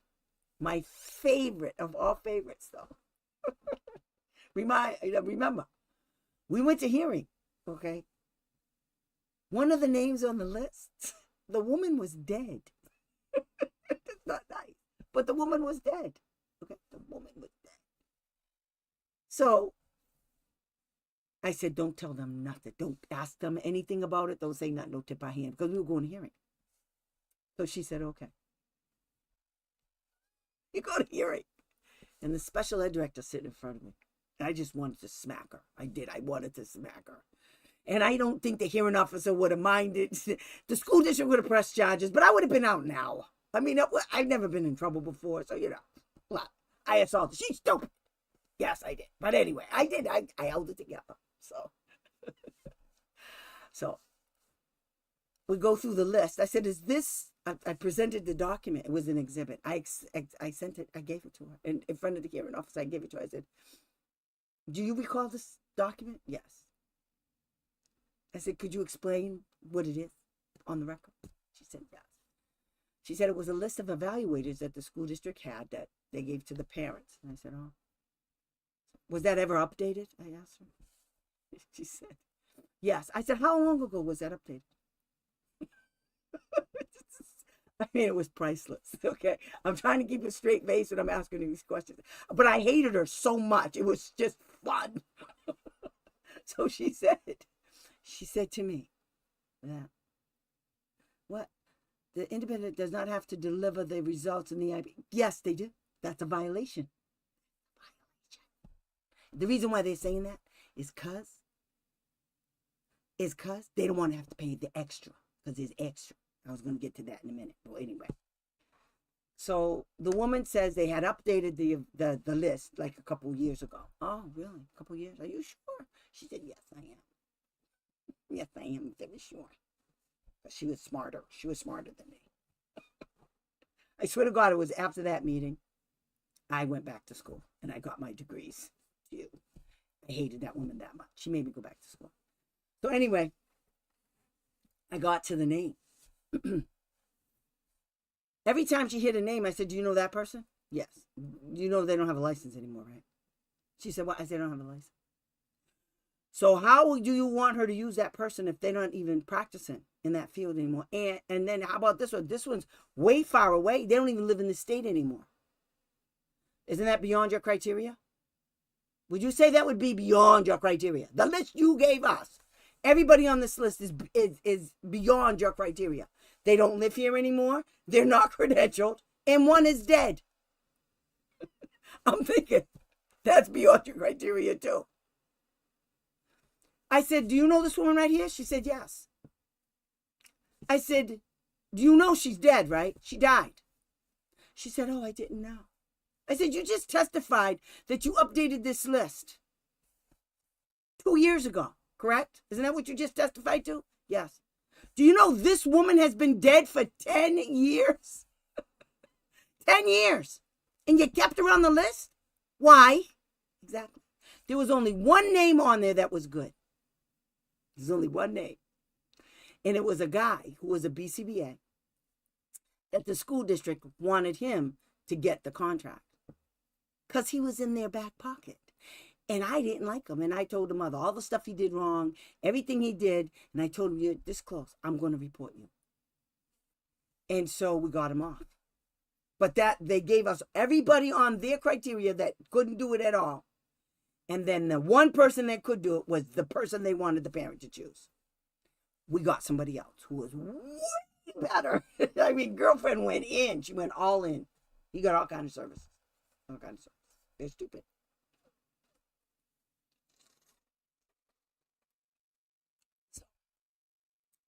My favorite of all favorites, though. Remember, we went to hearing, okay? One of the names on the list, the woman was dead. It's not nice, but the woman was dead. Okay, the woman was dead. So I said, don't tell them nothing. Don't ask them anything about it. Don't say nothing. Don't tip our hand because we were going to hearing. So she said, okay. You go to hearing. And the special ed director sitting in front of me. I just wanted to smack her. I did. I wanted to smack her. And I don't think the hearing officer would have minded. The school district would have pressed charges, but I would have been out now. I mean, I've never been in trouble before, so, I assaulted. She's stupid. Yes, I did. But anyway, I did. I held it together. So we go through the list. I said, is this... I presented the document. It was an exhibit. I sent it. I gave it to her. And in front of the hearing officer, I gave it to her. I said, do you recall this document? Yes. I said, could you explain what it is on the record? She said, yes. She said it was a list of evaluators that the school district had that they gave to the parents. And I said, oh. Was that ever updated? I asked her. She said, yes. I said, how long ago was that updated? I mean, it was priceless, okay? I'm trying to keep a straight face when I'm asking these questions. But I hated her so much. It was just fun. So she said to me, that, what? The independent does not have to deliver the results in the IEP. Yes, they do. That's a violation. The reason why they're saying that is because they don't want to have to pay the extra, because there's extra. I was going to get to that in a minute. Well, anyway. So the woman says they had updated the list like a couple of years ago. Oh, really? A couple of years? Are you sure? She said, yes, I am. Yes, I am very sure. But she was smarter. She was smarter than me. I swear to God, it was after that meeting, I went back to school and I got my degrees. Phew. I hated that woman that much. She made me go back to school. So anyway, I got to the name. Every time she hit a name, I said, do you know that person? Yes. You know they don't have a license anymore, right? She said, what? I said, I don't have a license. So how do you want her to use that person if they're not even practicing in that field anymore? And then how about this one? This one's way far away. They don't even live in the state anymore. Isn't that beyond your criteria? Would you say that would be beyond your criteria? The list you gave us. Everybody on this list is beyond your criteria. They don't live here anymore. They're not credentialed. And one is dead. I'm thinking, that's beyond your criteria too. I said, do you know this woman right here? She said, yes. I said, do you know she's dead, right? She died. She said, oh, I didn't know. I said, you just testified that you updated this list 2 years ago, correct? Isn't that what you just testified to? Yes. Do you know this woman has been dead for 10 years? 10 years. And you kept her on the list? Why? Exactly. There was only one name on there that was good. There's only one name. And it was a guy who was a BCBA that the school district wanted him to get the contract because he was in their back pocket. And I didn't like him. And I told the mother all the stuff he did wrong, everything he did. And I told him, you're this close. I'm going to report you. And so we got him off. But that they gave us everybody on their criteria that couldn't do it at all. And then the one person that could do it was the person they wanted the parent to choose. We got somebody else who was way better. I mean, girlfriend went in. She went all in. He got all kinds of services. All kinds of services. They're stupid. So,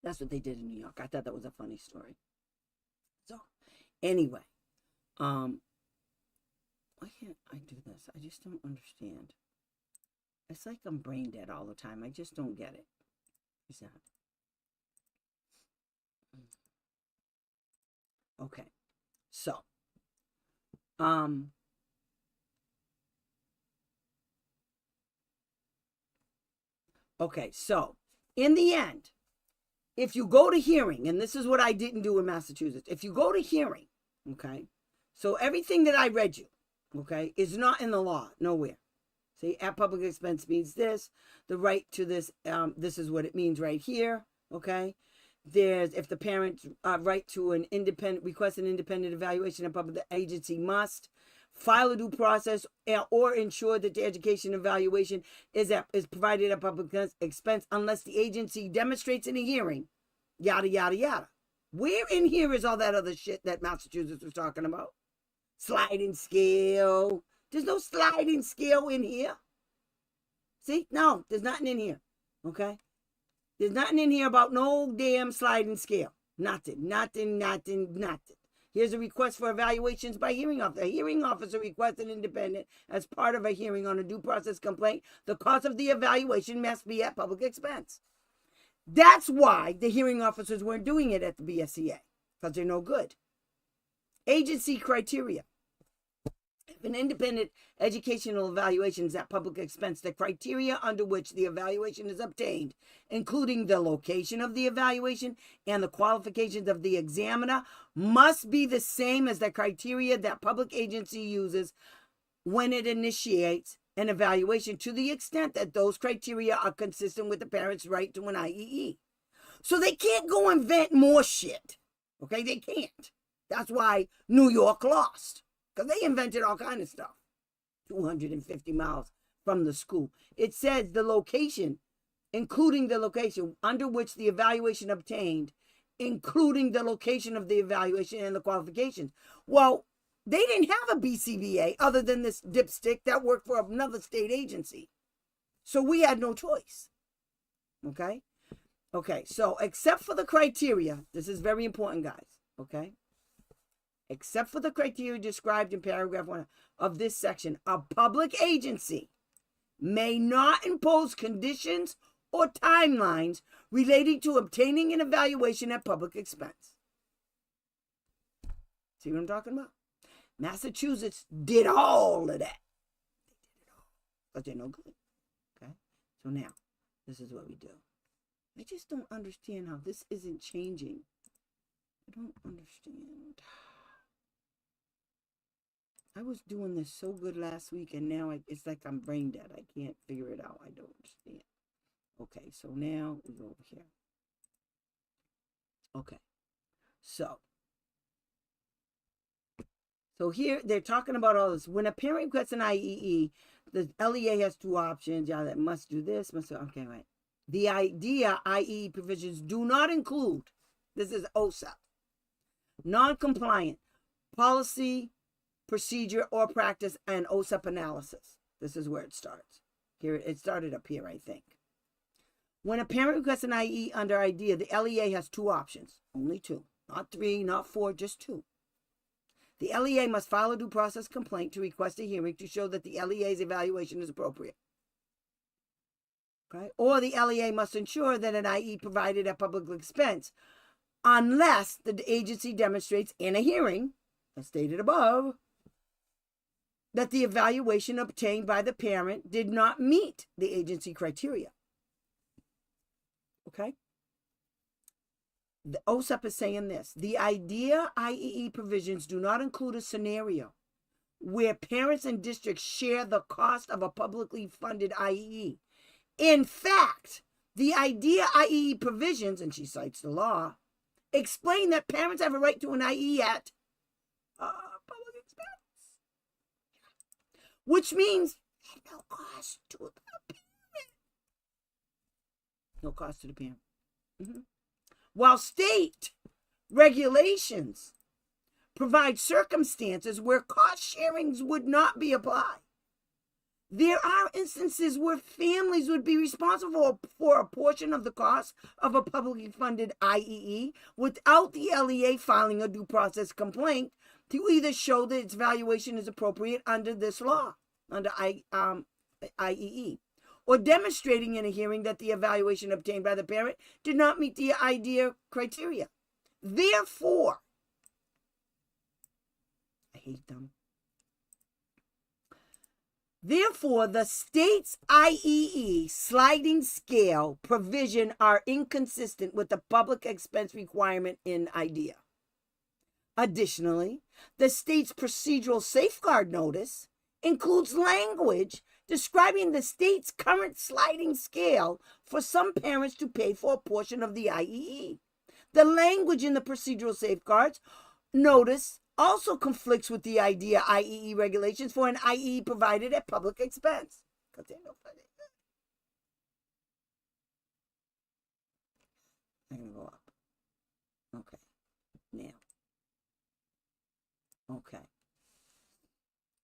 that's what they did in New York. I thought that was a funny story. So, anyway. Why can't I do this? I just don't understand. It's like I'm brain dead all the time. I just don't get it. What's that? Okay. So, okay, so in the end, if you go to hearing, and this is what I didn't do in Massachusetts, if you go to hearing, okay, so everything that I read you, okay, is not in the law, nowhere. See, at public expense means this, the right to this, this is what it means right here, okay? There's, if the parent right to an independent, request an independent evaluation, a public agency must file a due process or ensure that the education evaluation is provided at public expense unless the agency demonstrates in a hearing, yada, yada, yada. Where in here is all that other shit that Massachusetts was talking about? Sliding scale. There's no sliding scale in here. See? No, there's nothing in here. Okay? There's nothing in here about no damn sliding scale. Nothing. Here's a request for evaluations by hearing officer. A hearing officer requests an independent as part of a hearing on a due process complaint. The cost of the evaluation must be at public expense. That's why the hearing officers weren't doing it at the BSCA, because they're no good. Agency criteria. If an independent educational evaluation is at public expense, the criteria under which the evaluation is obtained, including the location of the evaluation and the qualifications of the examiner, must be the same as the criteria that public agency uses when it initiates an evaluation, to the extent that those criteria are consistent with the parent's right to an IEE. So they can't go invent more shit. Okay, they can't. That's why New York lost. Because they invented all kind of stuff. 250 miles from the school. It says the location, including the location under which the evaluation obtained, including the location of the evaluation and the qualifications. Well, they didn't have a BCBA other than this dipstick that worked for another state agency. So we had no choice. Okay? Okay, so except for the criteria, this is very important, guys. Okay? Except for the criteria described in paragraph 1 of this section, a public agency may not impose conditions or timelines relating to obtaining an evaluation at public expense. See what I'm talking about? Massachusetts did all of that. They did it all, but they're no good. Okay? So now, this is what we do. I just don't understand how this isn't changing. I don't understand. I was doing this so good last week, and now it's like I'm brain dead. I can't figure it out. I don't understand. Okay, so now we go over here. Okay, so here they're talking about all this. When a parent requests an IEE, the LEA has two options. Yeah, that must do this, must do, okay, right. The IDEA IEE provisions do not include, this is OSAP, non-compliant policy, procedure, or practice, and OSAP analysis. This is where it starts. Here, it started up here, I think. When a parent requests an IE under IDEA, the LEA has two options. Only two. Not three, not four, just two. The LEA must file a due process complaint to request a hearing to show that the LEA's evaluation is appropriate. Okay? Or the LEA must ensure that an IE provided at public expense, unless the agency demonstrates in a hearing, as stated above, that the evaluation obtained by the parent did not meet the agency criteria. Okay? The OSAP is saying this. The IDEA IEE provisions do not include a scenario where parents and districts share the cost of a publicly funded IEE. In fact, the IDEA IEE provisions, and she cites the law, explain that parents have a right to an IE at public expense, which means no cost to the parent. No cost to the parent. While state regulations provide circumstances where cost sharings would not be applied, there are instances where families would be responsible for a portion of the cost of a publicly funded IEE without the LEA filing a due process complaint to either show that its valuation is appropriate under this law, under IEE, or demonstrating in a hearing that the evaluation obtained by the parent did not meet the IDEA criteria. Therefore, I hate them. Therefore, the state's IEE sliding scale provision are inconsistent with the public expense requirement in IDEA. Additionally, the state's procedural safeguard notice includes language describing the state's current sliding scale for some parents to pay for a portion of the IEE. The language in the procedural safeguards notice also conflicts with the IDEA IEE regulations for an IE provided at public expense. Because they're no funny. I'm going to go up. Okay. Now. Okay.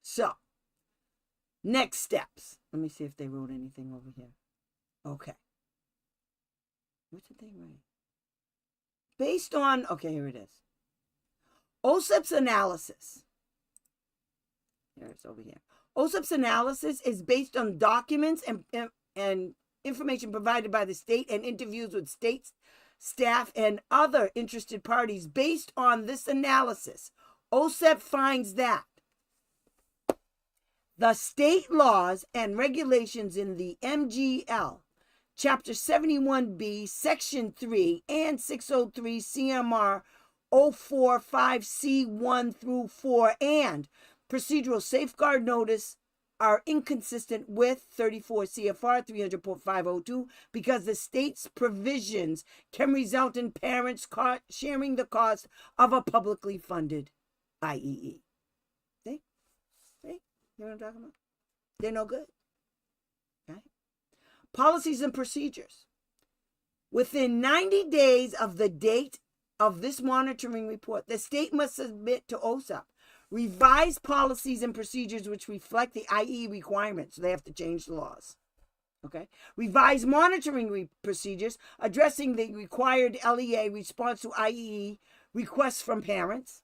So, next steps. Let me see if they wrote anything over here. Okay. What did they write? Based on, okay, here it is. OSAP's analysis. Here it's over here. OSAP's analysis is based on documents and information provided by the state and interviews with states, staff, and other interested parties. Based on this analysis, OSAP finds that the state laws and regulations in the MGL, Chapter 71B, Section 3, and 603 CMR 045C1 through 4 and procedural safeguard notice are inconsistent with 34 CFR 300.502 because the state's provisions can result in parents sharing the cost of a publicly funded IEE. See? You know what I'm talking about? They're no good. Okay? Policies and procedures. Within 90 days of the date of this monitoring report, the state must submit to OSAP revised policies and procedures which reflect the IE requirements. So they have to change the laws. Okay? Revised monitoring procedures addressing the required LEA response to IE requests from parents.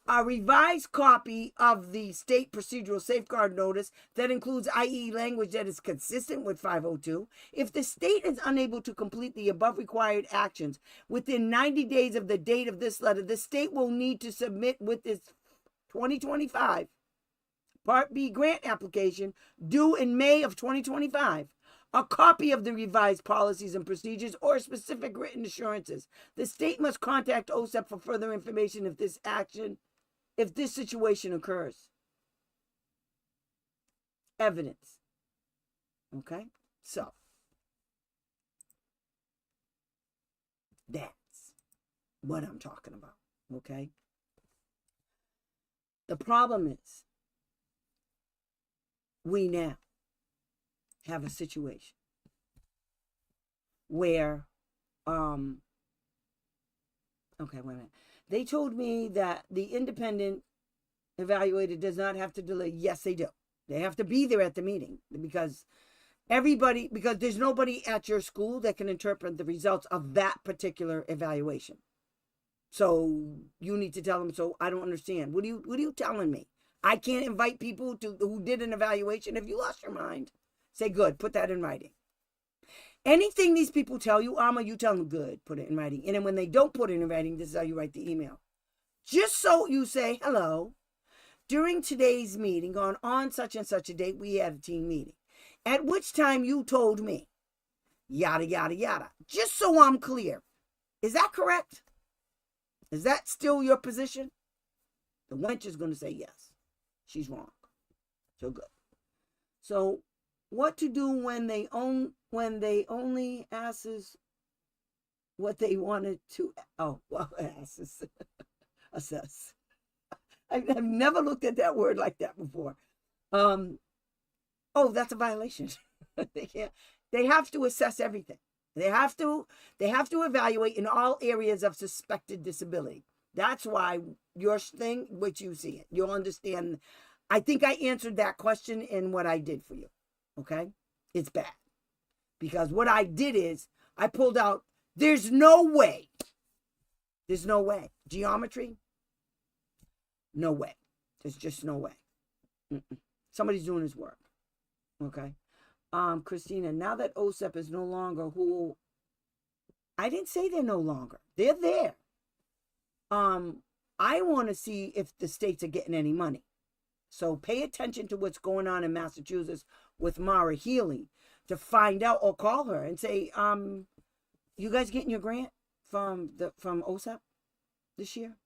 A revised copy of the state procedural safeguard notice that includes IE language that is consistent with 502. If the state is unable to complete the above required actions within 90 days of the date of this letter, the state will need to submit with its 2025 Part B grant application due in May of 2025 a copy of the revised policies and procedures or specific written assurances. The state must contact OSAP for further information if this situation occurs. evidence. Okay? So, that's what I'm talking about. Okay? The problem is, we now have a situation where, okay, wait a minute. They told me that the independent evaluator does not have to delay. Yes, they do. They have to be there at the meeting because there's nobody at your school that can interpret the results of that particular evaluation. So you need to tell them, so I don't understand. What are you telling me? I can't invite people who did an evaluation. If you lost your mind, say good, put that in writing. Anything these people tell you, Alma, you tell them good, put it in writing. And then when they don't put it in writing, this is how you write the email. Just so you say, hello, during today's meeting on such and such a date, we had a team meeting. At which time you told me, yada, yada, yada. Just so I'm clear. Is that correct? Is that still your position? The wench is going to say yes. She's wrong. So good. So what to do when they only asks what they wanted to, assess. I've never looked at that word like that before. That's a violation. They have to assess everything. They have to evaluate in all areas of suspected disability. That's why your thing, which you see it, you'll understand. I think I answered that question in what I did for you. Okay? It's bad. Because what I did is I pulled out, there's no way. There's no way. Geometry? No way. There's just no way. Somebody's doing his work. Okay? Christina, now that OSEP is no longer I didn't say they're no longer. They're there. I want to see if the states are getting any money. So pay attention to what's going on in Massachusetts with Mara Healy to find out, or call her and say, you guys getting your grant from OSEP this year?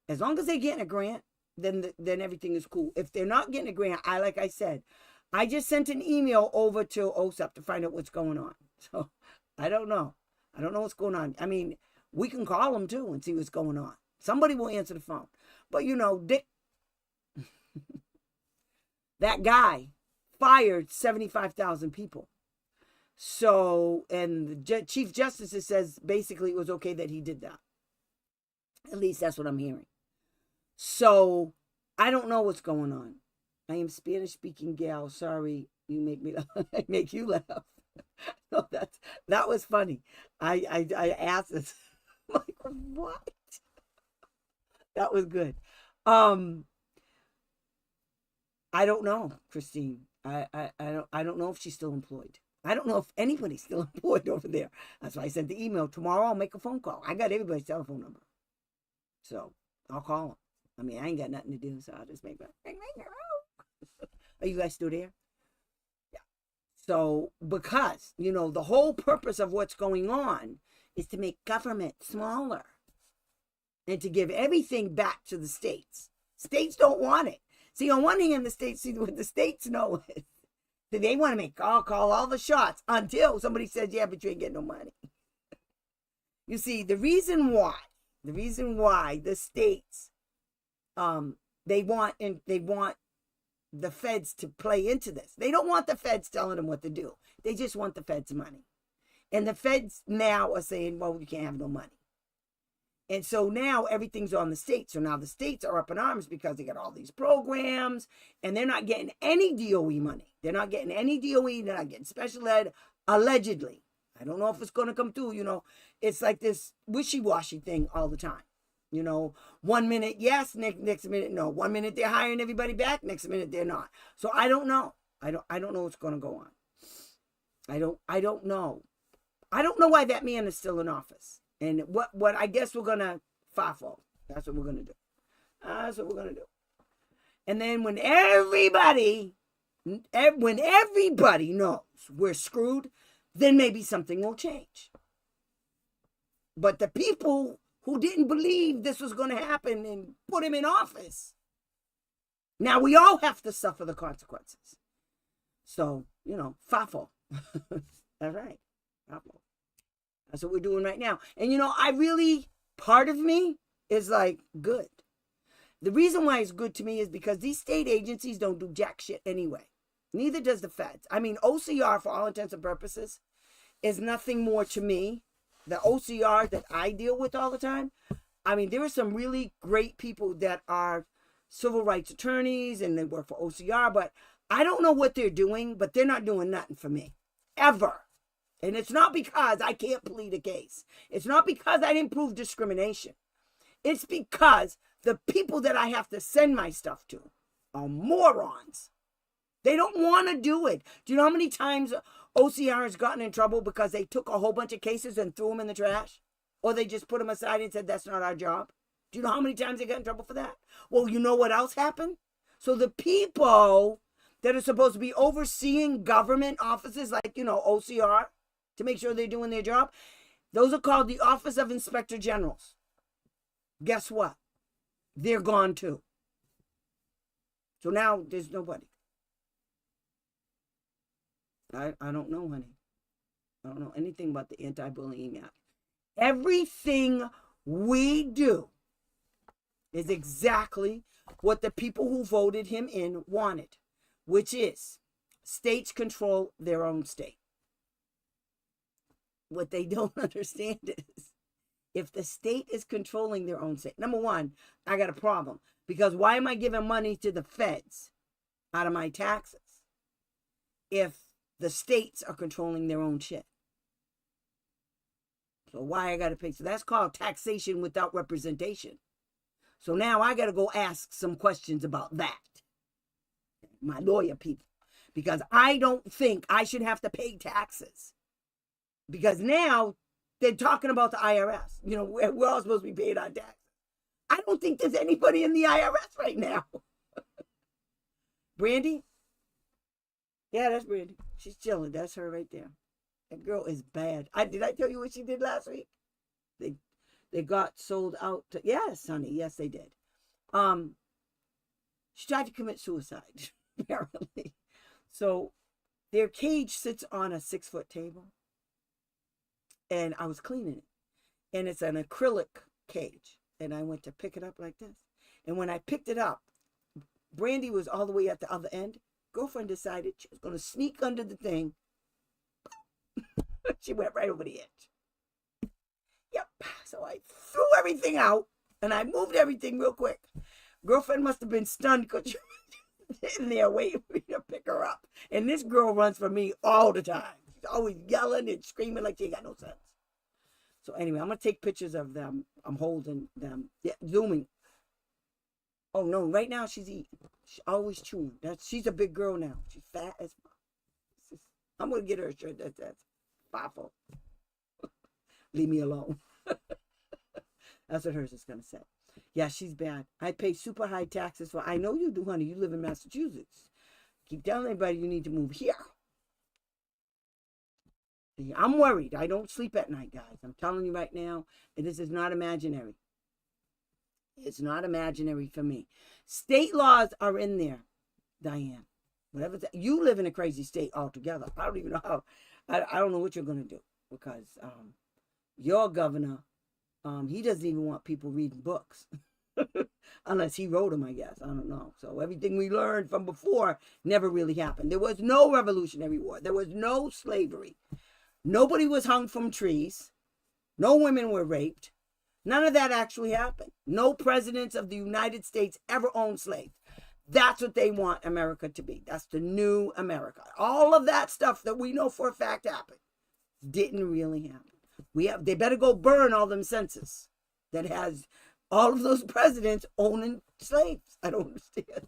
As long as they're getting a grant, then everything is cool. If they're not getting a grant, like I said, I just sent an email over to OSEP to find out what's going on. So I don't know. I don't know what's going on. I mean, we can call them too and see what's going on. Somebody will answer the phone. But Dick, that guy fired 75,000 people. So, and the Chief Justice says basically it was okay that he did that. At least that's what I'm hearing. So, I don't know what's going on. I am Spanish-speaking gal. Sorry, you make me I make you laugh. No, that was funny. I asked this. I'm like, what? That was good. I don't know, Christine. I don't know if she's still employed. I don't know if anybody's still employed over there. That's why I sent the email. Tomorrow I'll make a phone call. I got everybody's telephone number. So I'll call them. I mean, I ain't got nothing to do, so I'll just make a ring. Are you guys still there? Yeah. So, because, the whole purpose of what's going on is to make government smaller and to give everything back to the states. States don't want it. See, on one hand, what the states know is that they want to call all the shots until somebody says, yeah, but you ain't getting no money. You see, the reason why the states, they want the feds to play into this. They don't want the feds telling them what to do. They just want the feds' money. And the feds now are saying, well, you can't have no money. And so now everything's on the states. So now the states are up in arms because they got all these programs and they're not getting any DOE money. They're not getting any DOE. They're not getting special ed, allegedly. I don't know if it's going to come through, It's like this wishy-washy thing all the time. 1 minute, yes, next minute, no. 1 minute they're hiring everybody back, next minute they're not. So I don't know. I don't know what's going to go on. I don't know. I don't know why that man is still in office. And what I guess we're going to FAFO. That's what we're going to do. That's what we're going to do. And then when everybody knows we're screwed, then maybe something will change. But the people who didn't believe this was going to happen and put him in office, now we all have to suffer the consequences. So, FAFO. That's right. FAFO. That's what we're doing right now. And part of me is like, good. The reason why it's good to me is because these state agencies don't do jack shit anyway. Neither does the feds. I mean, OCR, for all intents and purposes, is nothing more to me. The OCR that I deal with all the time, I mean, there are some really great people that are civil rights attorneys and they work for OCR, but I don't know what they're doing, but they're not doing nothing for me. Ever. And it's not because I can't plead a case. It's not because I didn't prove discrimination. It's because the people that I have to send my stuff to are morons. They don't want to do it. Do you know how many times OCR has gotten in trouble because they took a whole bunch of cases and threw them in the trash? Or they just put them aside and said, that's not our job? Do you know how many times they got in trouble for that? Well, you know what else happened? So the people that are supposed to be overseeing government offices like, OCR, to make sure they're doing their job, those are called the Office of Inspector Generals. Guess what? They're gone too. So now there's nobody. I don't know, honey. I don't know anything about the Anti-Bullying Act. Everything we do is exactly what the people who voted him in wanted, which is states control their own state. What they don't understand is if the state is controlling their own state, number one, I got a problem. Because why am I giving money to the feds out of my taxes if the states are controlling their own shit? So why I got to pay? So that's called taxation without representation. So now I got to go ask some questions about that. My lawyer people. Because I don't think I should have to pay taxes. Because now they're talking about the IRS. We're all supposed to be paid on taxes. I don't think there's anybody in the IRS right now. Brandy? Yeah, that's Brandy. She's chilling. That's her right there. That girl is bad. Did I tell you what she did last week? They got sold out to, yes, honey. Yes, they did. She tried to commit suicide, apparently. So their cage sits on a 6-foot table. And I was cleaning it. And it's an acrylic cage. And I went to pick it up like this. And when I picked it up, Brandy was all the way at the other end. Girlfriend decided she was going to sneak under the thing. She went right over the edge. Yep. So I threw everything out and I moved everything real quick. Girlfriend must have been stunned because she was sitting there waiting for me to pick her up. And this girl runs for me all the time. She's always yelling and screaming like she ain't got no sense. So anyway, I'm going to take pictures of them. I'm holding them. Yeah, zooming. Oh, no. Right now, she's eating. She's always chewing. She's a big girl now. She's fat as fuck. I'm going to get her a shirt that's powerful. Leave me alone. That's what hers is going to say. Yeah, she's bad. I pay super high taxes for. I know you do, honey. You live in Massachusetts. Keep telling everybody you need to move here. I'm worried. I don't sleep at night, guys. I'm telling you right now, this is not imaginary. It's not imaginary for me. State laws are in there, Diane. Whatever. You live in a crazy state altogether. I don't even know how. I don't know what you're going to do because your governor, he doesn't even want people reading books. Unless he wrote them, I guess. I don't know. So everything we learned from before never really happened. There was no Revolutionary War. There was no slavery. Nobody was hung from trees. No women were raped. None of that actually happened. No presidents of the United States ever owned slaves. That's what they want America to be. That's the new America. All of that stuff that we know for a fact happened didn't really happen. They better go burn all them census that has all of those presidents owning slaves. I don't understand.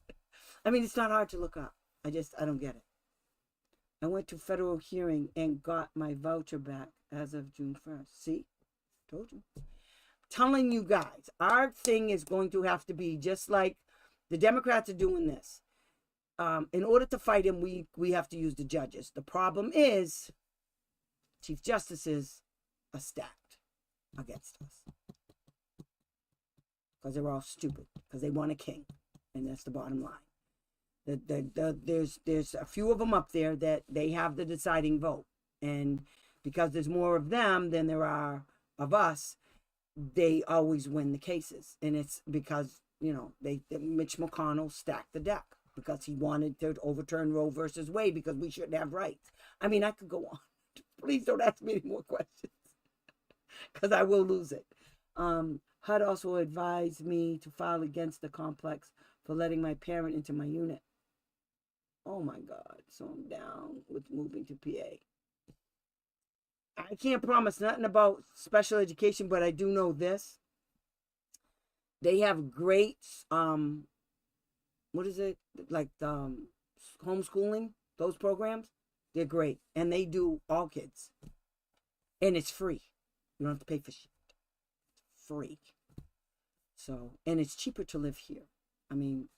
I mean, it's not hard to look up. I don't get it. I went to federal hearing and got my voucher back as of June 1st. See? Told you. Telling you guys, our thing is going to have to be just like the Democrats are doing this. In order to fight him, we have to use the judges. The problem is Chief Justices are stacked against us. Because they're all stupid. Because they want a king. And that's the bottom line. There's a few of them up there that they have the deciding vote, and because there's more of them than there are of us, they always win the cases, and it's because Mitch McConnell stacked the deck because he wanted to overturn Roe versus Wade because we shouldn't have rights. I mean, I could go on. Please don't ask me any more questions because I will lose it. HUD also advised me to file against the complex for letting my parent into my unit. Oh my God. So I'm down with moving to PA. I can't promise nothing about special education, but I do know this. They have great, what is it? Like homeschooling, those programs. They're great. And they do all kids. And it's free. You don't have to pay for shit. Free. So, and it's cheaper to live here. I mean,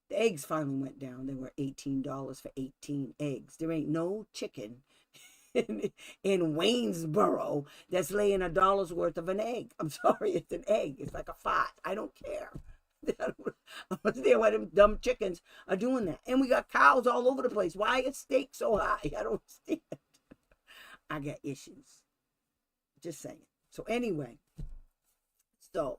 the eggs finally went down. They were $18 for 18 eggs. There ain't no chicken in Waynesboro that's laying $1 worth of an egg. I'm sorry, it's an egg. It's like a fart. I don't care. I don't understand why them dumb chickens are doing that. And we got cows all over the place. Why is steak so high? I don't understand. I got issues. Just saying. So anyway, so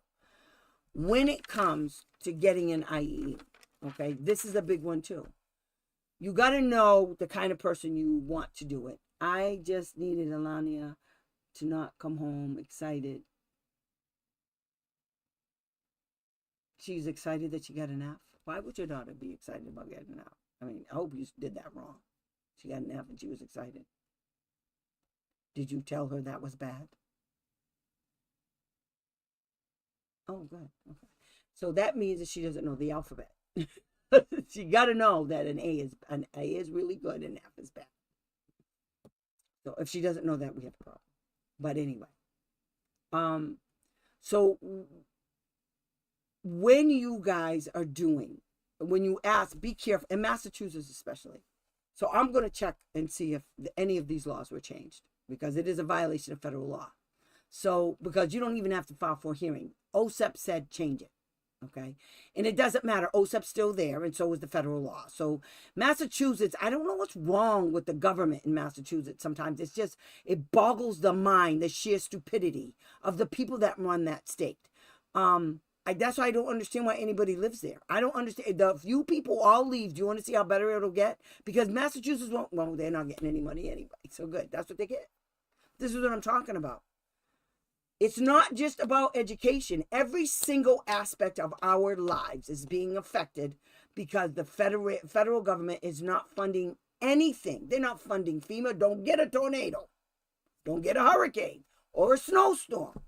when it comes to getting an IEE, okay, this is a big one too. You got to know the kind of person you want to do it. I just needed Alania to not come home excited. She's excited that she got an F. Why would your daughter be excited about getting an F? I mean, I hope you did that wrong. She got an F and she was excited. Did you tell her that was bad? Oh, good. Okay. So that means that she doesn't know the alphabet. She got to know that an A is really good and F is bad. So if she doesn't know that, we have a problem. But anyway, so when you guys are when you ask, be careful, in Massachusetts especially. So I'm going to check and see if any of these laws were changed because it is a violation of federal law. So, because you don't even have to file for a hearing. OSEP said change it. Okay. And it doesn't matter. OSEP's still there, and so is the federal law. So Massachusetts, I don't know what's wrong with the government in Massachusetts sometimes. It's just, it boggles the mind, the sheer stupidity of the people that run that state. That's why I don't understand why anybody lives there. I don't understand. The few people all leave. Do you want to see how better it'll get? Because Massachusetts won't, well, they're not getting any money anyway. So good. That's what they get. This is what I'm talking about. It's not just about education. Every single aspect of our lives is being affected because the federal government is not funding anything. They're not funding FEMA. Don't get a tornado. Don't get a hurricane or a snowstorm.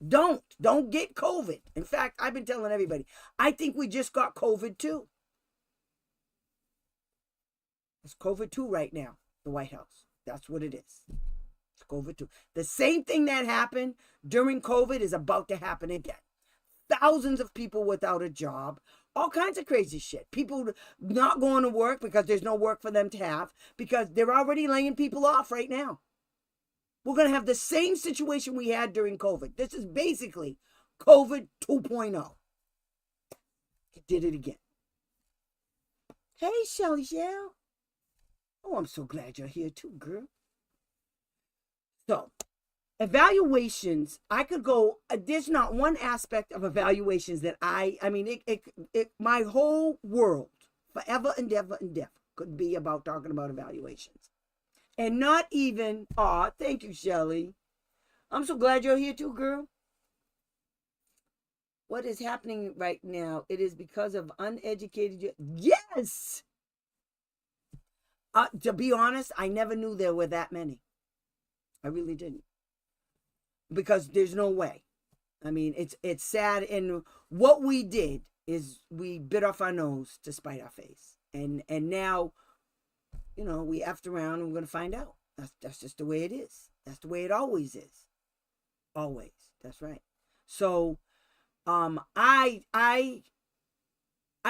Don't get COVID. In fact, I've been telling everybody, I think we just got COVID too. It's COVID too right now, the White House. That's what it is. COVID too. The same thing that happened during COVID is about to happen again. Thousands of people without a job, all kinds of crazy shit. People not going to work because there's no work for them to have because they're already laying people off right now. We're going to have the same situation we had during COVID. This is basically COVID 2.0. It did it again. Hey, Shelly Shell. Oh, I'm so glad you're here too, girl. So, evaluations, I could go, there's not one aspect of evaluations that my whole world, forever and ever and ever, could be about talking about evaluations. And not even, thank you, Shelly. I'm so glad you're here too, girl. What is happening right now? It is because of uneducated, yes! To be honest, I never knew there were that many. I really didn't. Because there's no way. I mean, it's sad. And what we did is we bit off our nose to spite our face. And now, we effed around and we're going to find out. That's just the way it is. That's the way it always is. Always. That's right. So, I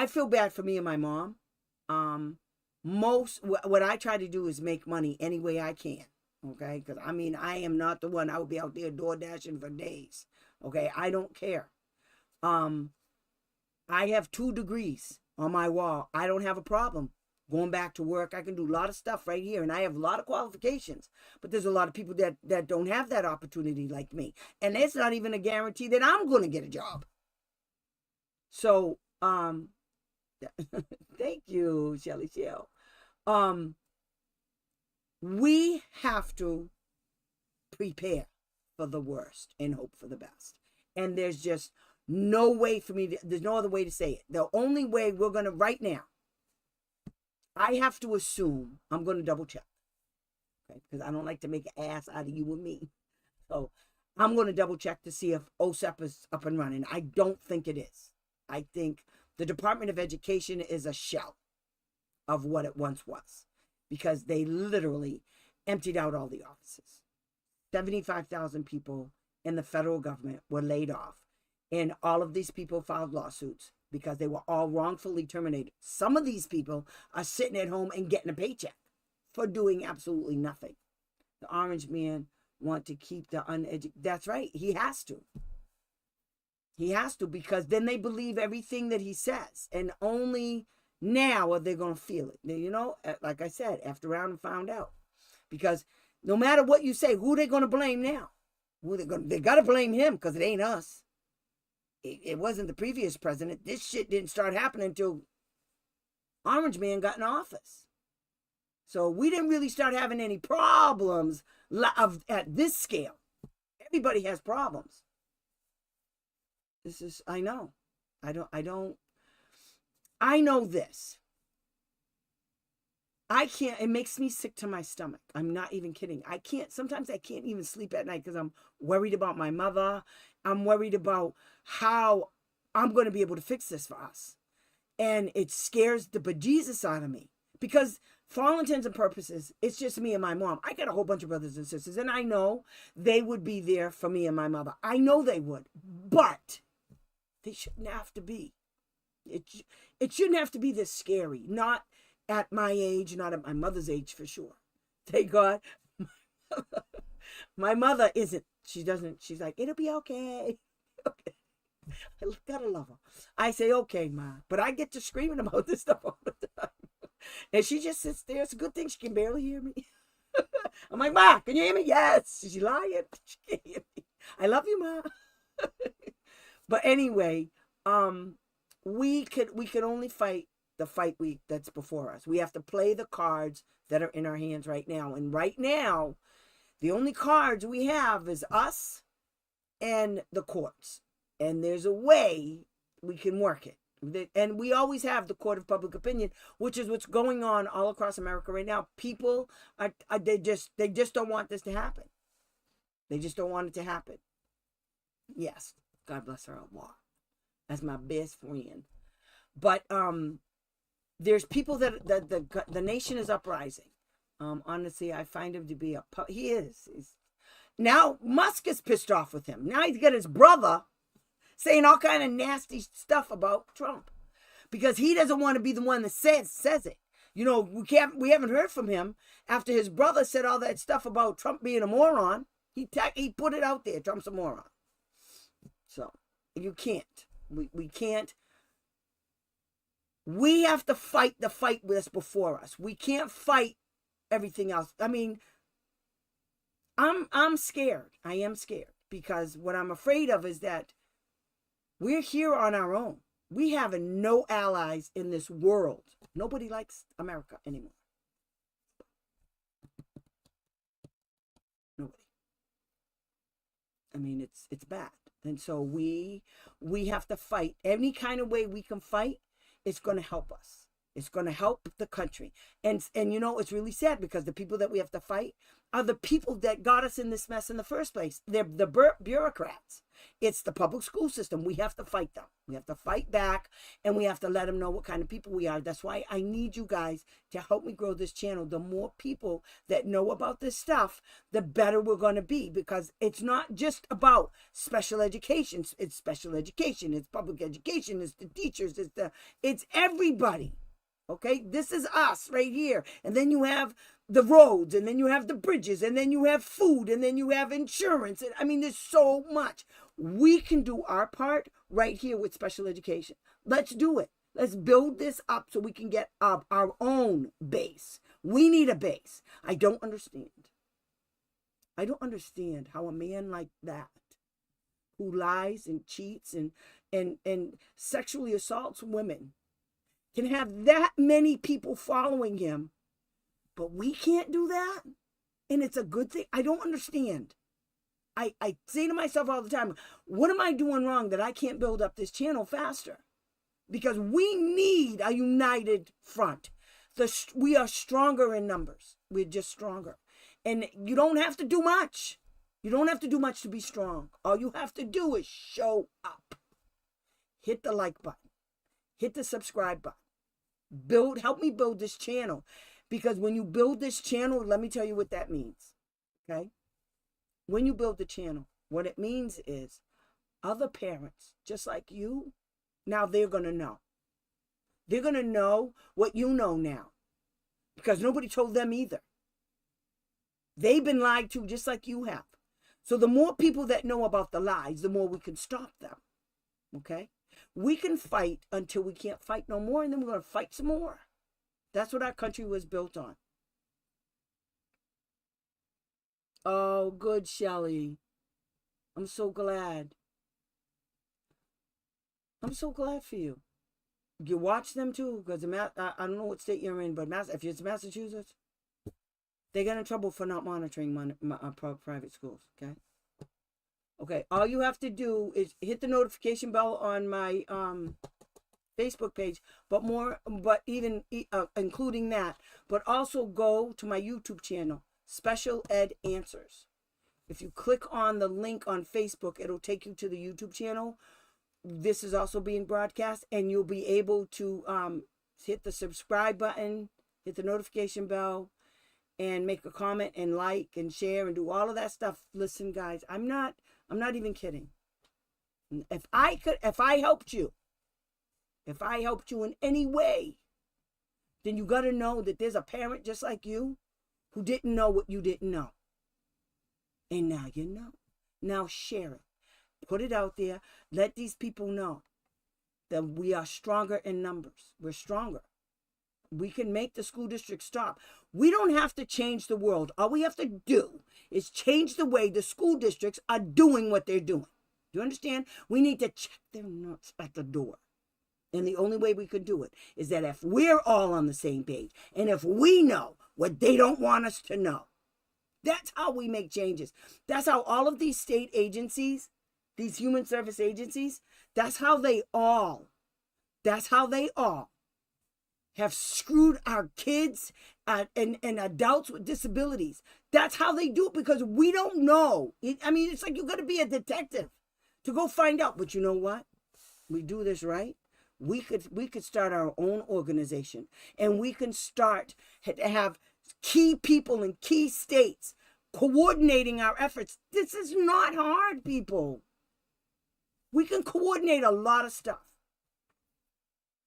feel bad for me and my mom. What I try to do is make money any way I can. Okay, because I am not the one. I would be out there door dashing for days. Okay, I don't care. I have 2 degrees. on my wall. I don't have a problem going back to work. I can do a lot of stuff right here, and I have a lot of qualifications. But there's a lot of people that don't have that opportunity like me, and it's not even a guarantee that I'm going to get a job. So, thank you, Shelly Shell. We have to prepare for the worst and hope for the best. And there's just no way for me there's no other way to say it. The only way we're going to, right now, I have to assume, I'm going to double check, okay? Because I don't like to make an ass out of you and me. So I'm going to double check to see if OSEP is up and running. I don't think it is. I think the Department of Education is a shell of what it once was, because they literally emptied out all the offices. 75,000 people in the federal government were laid off, and all of these people filed lawsuits because they were all wrongfully terminated. Some of these people are sitting at home and getting a paycheck for doing absolutely nothing. The orange man want to keep the uneducated. That's right. He has to. He has to, because then they believe everything that he says, and only now are they going to feel it. You know, like I said, after round and found out, because no matter what you say, who are they going to blame now? They got to blame him, because it ain't us. It wasn't the previous president. This shit didn't start happening until Orange Man got in office. So we didn't really start having any problems at this scale. Everybody has problems. This is, I know. I know this. I can't, it makes me sick to my stomach. I'm not even kidding. Sometimes I can't even sleep at night because I'm worried about my mother. I'm worried about how I'm going to be able to fix this for us. And it scares the bejesus out of me, because for all intents and purposes, it's just me and my mom. I got a whole bunch of brothers and sisters, and I know they would be there for me and my mother. I know they would, but they shouldn't have to be. It shouldn't have to be this scary. Not at my age, not at my mother's age for sure. Thank God. My mother isn't. She doesn't. She's like, it'll be okay. Okay. I gotta love her. I say, okay, Ma. But I get to screaming about this stuff all the time. And she just sits there. It's a good thing she can barely hear me. I'm like, Ma, can you hear me? Yes. Is she lying? She can't hear me. I love you, Ma. But anyway, we could only fight the fight that's before us. We have to play the cards that are in our hands right now. And right now, the only cards we have is us and the courts. And there's a way we can work it. And we always have the court of public opinion, which is what's going on all across America right now. People they just don't want this to happen. They just don't want it to happen. Yes, God bless her Allah. That's my best friend. But there's people that the nation is uprising. Honestly, I find him to be he is. Now Musk is pissed off with him. Now he's got his brother saying all kind of nasty stuff about Trump, because he doesn't want to be the one that says it. You know, we haven't heard from him after his brother said all that stuff about Trump being a moron. He put it out there. Trump's a moron. So you can't. We can't. We have to fight the fight that's before us. We can't fight everything else. I mean, I'm scared. I am scared, because what I'm afraid of is that we're here on our own. We have no allies in this world. Nobody likes America anymore. Nobody. I mean, it's bad. And so we have to fight. Any kind of way we can fight, it's going to help us. It's going to help the country. And you know, it's really sad, because the people that we have to fight are the people that got us in this mess in the first place. They're the bureaucrats. It's the public school system. We have to fight them. We have to fight back, and we have to let them know what kind of people we are. That's why I need you guys to help me grow this channel. The more people that know about this stuff, the better we're going to be, because it's not just about special education. It's special education. It's public education. It's the teachers. It's everybody. Okay, this is us right here. And then you have the roads, and then you have the bridges, and then you have food, and then you have insurance. And I mean, there's so much. We can do our part right here with special education. Let's do it. Let's build this up so we can get up our own base. We need a base. I don't understand. I don't understand how a man like that, who lies and cheats and sexually assaults women, can have that many people following him, but we can't do that. And it's a good thing. I don't understand. I say to myself all the time, what am I doing wrong that I can't build up this channel faster? Because we need a united front. We are stronger in numbers. We're just stronger. And you don't have to do much. You don't have to do much to be strong. All you have to do is show up. Hit the like button. Hit the subscribe button. Help me build this channel. Because when you build this channel, let me tell you what that means. Okay? When you build the channel, what it means is other parents, just like you, now they're going to know. They're going to know what you know now. Because nobody told them either. They've been lied to just like you have. So the more people that know about the lies, the more we can stop them. Okay? We can fight until we can't fight no more, and then we're going to fight some more. That's what our country was built on. Oh, good, Shelley. I'm so glad. I'm so glad for you. You watch them too, because I don't know what state you're in, but if it's Massachusetts, they get in trouble for not monitoring private schools. Okay. Okay. All you have to do is hit the notification bell on my Facebook page, but including that, but also go to my YouTube channel, Special Ed Answers. If you click on the link on Facebook, it'll take you to the YouTube channel. This is also being broadcast, and you'll be able to hit the subscribe button, hit the notification bell, and make a comment and like and share and do all of that stuff. Listen, guys, I'm not even kidding. If I helped you in any way, then you got to know that there's a parent just like you who didn't know what you didn't know. And now you know. Now share it. Put it out there. Let these people know that we are stronger in numbers. We're stronger. We can make the school district stop. We don't have to change the world. All we have to do is change the way the school districts are doing what they're doing. Do you understand? We need to check their nuts at the door. And the only way we can do it is that if we're all on the same page and if we know what they don't want us to know, that's how we make changes. That's how all of these state agencies, these human service agencies, that's how they all have screwed our kids and adults with disabilities. That's how they do it, because we don't know. It's like you got to be a detective to go find out. But you know what? We do this right. We could start our own organization, and we can start to have key people in key states coordinating our efforts. This is not hard, people. We can coordinate a lot of stuff.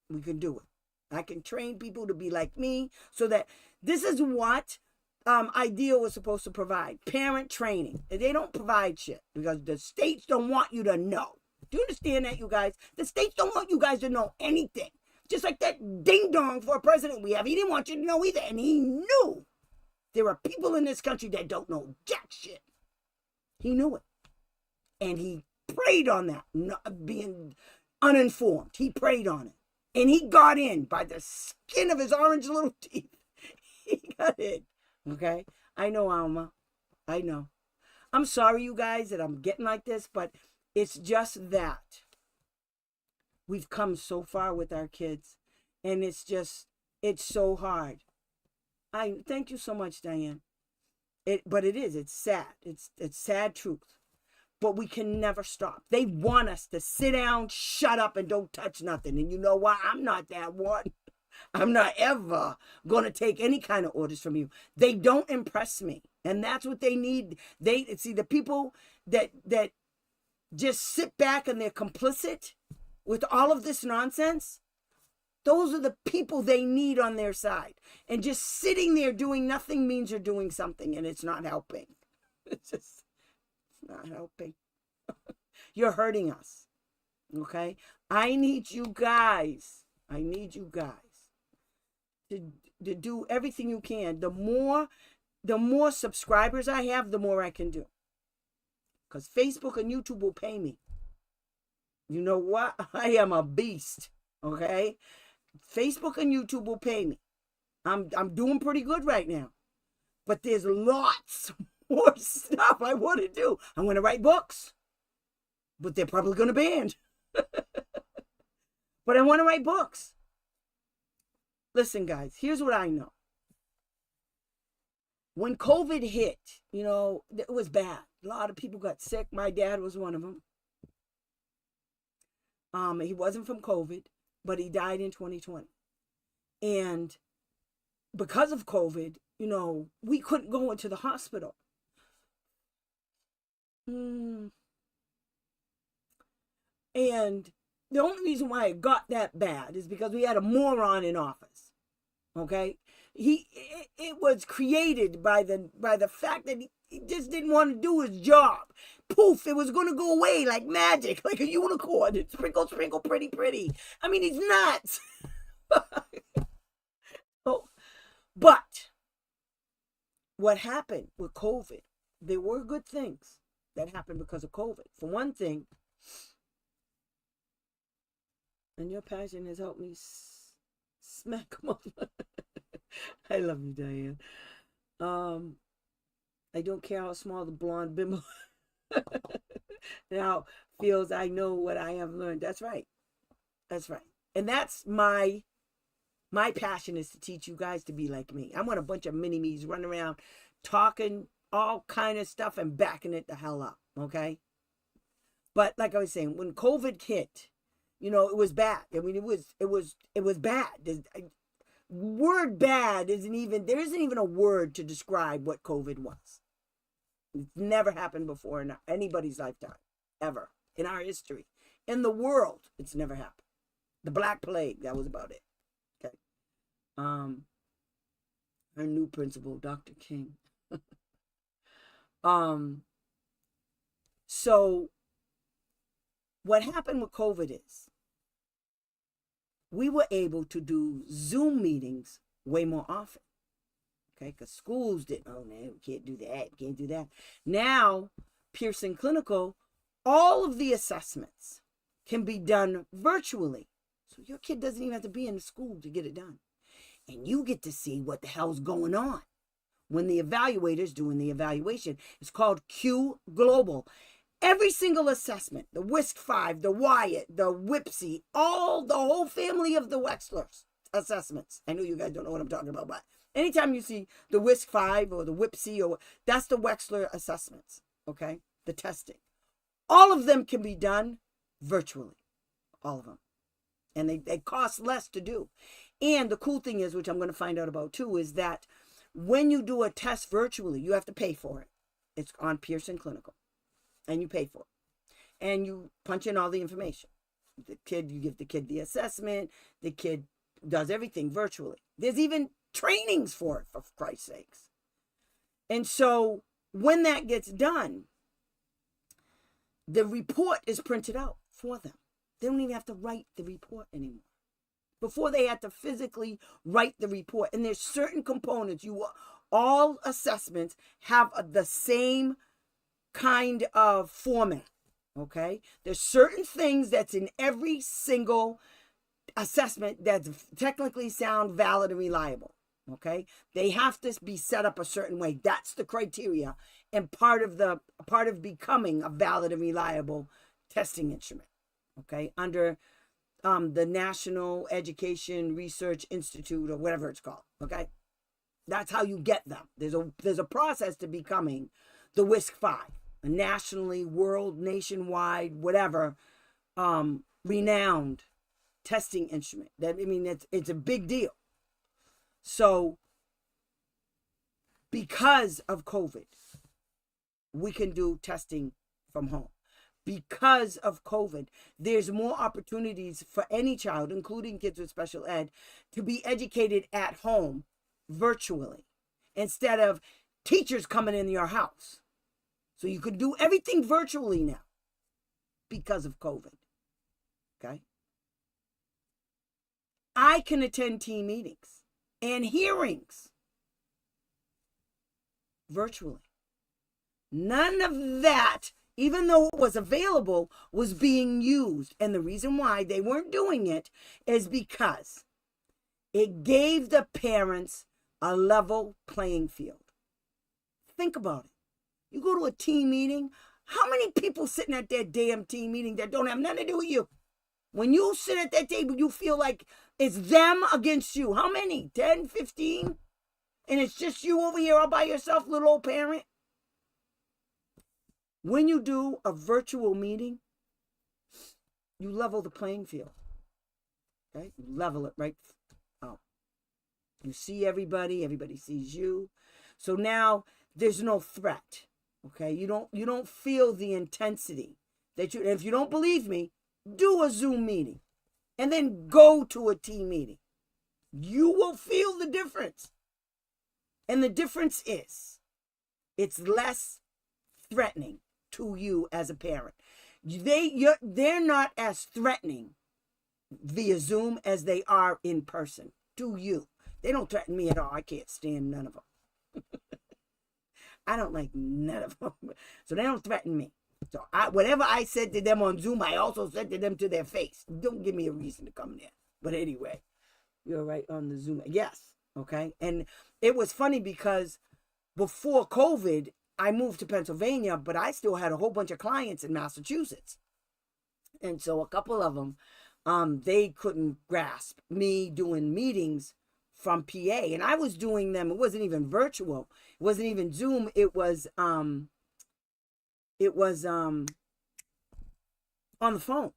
We can do it. I can train people to be like me, so that this is what IDEA was supposed to provide. Parent training. They don't provide shit because the states don't want you to know. Do you understand that, you guys? The states don't want you guys to know anything. Just like that ding-dong for a president we have. He didn't want you to know either, and he knew. There are people in this country that don't know jack shit. He knew it. And he preyed on that, not being uninformed. He preyed on it. And he got in by the skin of his orange little teeth. He got in. Okay? I know, Alma. I know. I'm sorry, you guys, that I'm getting like this, but it's just that. We've come so far with our kids. And it's so hard. I thank you so much, Diane. But it's sad. It's sad truth. But we can never stop. They want us to sit down, shut up, and don't touch nothing. And you know why? I'm not that one. I'm not ever going to take any kind of orders from you. They don't impress me. And that's what they need. The people that just sit back and they're complicit with all of this nonsense, those are the people they need on their side. And just sitting there doing nothing means you're doing something, and it's not helping. It's not helping. You're hurting us. Okay? I need you guys. I need you guys to do everything you can. The more subscribers I have, the more I can do. Because Facebook and YouTube will pay me. You know what? I am a beast. Okay? Facebook and YouTube will pay me. I'm doing pretty good right now. But there's lots more stuff I want to do. I'm going to write books. But they're probably going to ban. But I want to write books. Listen, guys, here's what I know. When COVID hit, it was bad. A lot of people got sick. My dad was one of them. He wasn't from COVID, but he died in 2020. And because of COVID, we couldn't go into the hospital. And the only reason why it got that bad is because we had a moron in office. Okay? It was created by the fact that he just didn't want to do his job. Poof, it was going to go away like magic, like a unicorn. It sprinkle, sprinkle, pretty, pretty. I mean, he's nuts. Oh, but what happened with COVID, there were good things that happened because of COVID. For one thing, and your passion has helped me smack them up. I love you, Diane. I don't care how small the blonde bimbo now feels. I know what I have learned. That's right. That's right. And that's my passion, is to teach you guys to be like me. I want a bunch of mini-me's running around talking all kind of stuff and backing it the hell up. Okay. But like I was saying, when COVID hit, it was bad. I mean, it was bad. Word bad there isn't even a word to describe what COVID was. It's never happened before in anybody's lifetime, ever, in our history. In the world, it's never happened. The Black Plague, that was about it. Okay. Our new principal, Dr. King. So what happened with COVID is we were able to do Zoom meetings way more often. Okay, because schools didn't, no, we can't do that, can't do that. Now, Pearson Clinical, all of the assessments can be done virtually. So your kid doesn't even have to be in the school to get it done. And you get to see what the hell's going on when the evaluator's doing the evaluation. It's called Q Global. Every single assessment, the WISC-5, the Wyatt, the WIPSI, the whole family of the Wechsler's assessments. I know you guys don't know what I'm talking about, but anytime you see the WISC-5 or the WIPSI, that's the Wechsler assessments, okay? The testing. All of them can be done virtually, all of them. And they cost less to do. And the cool thing is, which I'm going to find out about too, is that when you do a test virtually, you have to pay for it. It's on Pearson Clinical. And you pay for it. And you punch in all the information. You give the kid the assessment. The kid does everything virtually. There's even trainings for it, for Christ's sakes. And so when that gets done, the report is printed out for them. They don't even have to write the report anymore. Before, they had to physically write the report. And there's certain components. All assessments have the same kind of format. Okay? There's certain things that's in every single assessment that's technically sound, valid, and reliable. Okay? They have to be set up a certain way. That's the criteria and part of becoming a valid and reliable testing instrument. Okay? Under the National Education Research Institute, or whatever it's called. Okay? That's how you get them. There's a process to becoming the WISC-5, a nationally, nationwide, whatever, renowned testing instrument. It's a big deal. So, because of COVID, we can do testing from home. Because of COVID, there's more opportunities for any child, including kids with special ed, to be educated at home virtually instead of teachers coming in your house. So you could do everything virtually now because of COVID. Okay? I can attend team meetings and hearings virtually. None of that, even though it was available, was being used. And the reason why they weren't doing it is because it gave the parents a level playing field. Think about it. You go to a team meeting, how many people sitting at that damn team meeting that don't have nothing to do with you? When you sit at that table, you feel like it's them against you. How many? 10, 15? And it's just you over here all by yourself, little old parent? When you do a virtual meeting, you level the playing field. Okay? You level it right out. You see everybody sees you. So now there's no threat. Okay? You don't feel the intensity that if you don't believe me, do a Zoom meeting and then go to a team meeting. You will feel the difference. And the difference is it's less threatening to you as a parent. They're not as threatening via Zoom as they are in person to you. They don't threaten me at all. I can't stand none of them. I don't like none of them. So they don't threaten me. So whatever I said to them on Zoom, I also said to them to their face. Don't give me a reason to come there. But anyway, you're right on the Zoom. Yes. Okay. And it was funny because before COVID, I moved to Pennsylvania, but I still had a whole bunch of clients in Massachusetts. And so a couple of them, they couldn't grasp me doing meetings from PA. And I was doing them. It wasn't even virtual. It wasn't even Zoom. It was on the phone.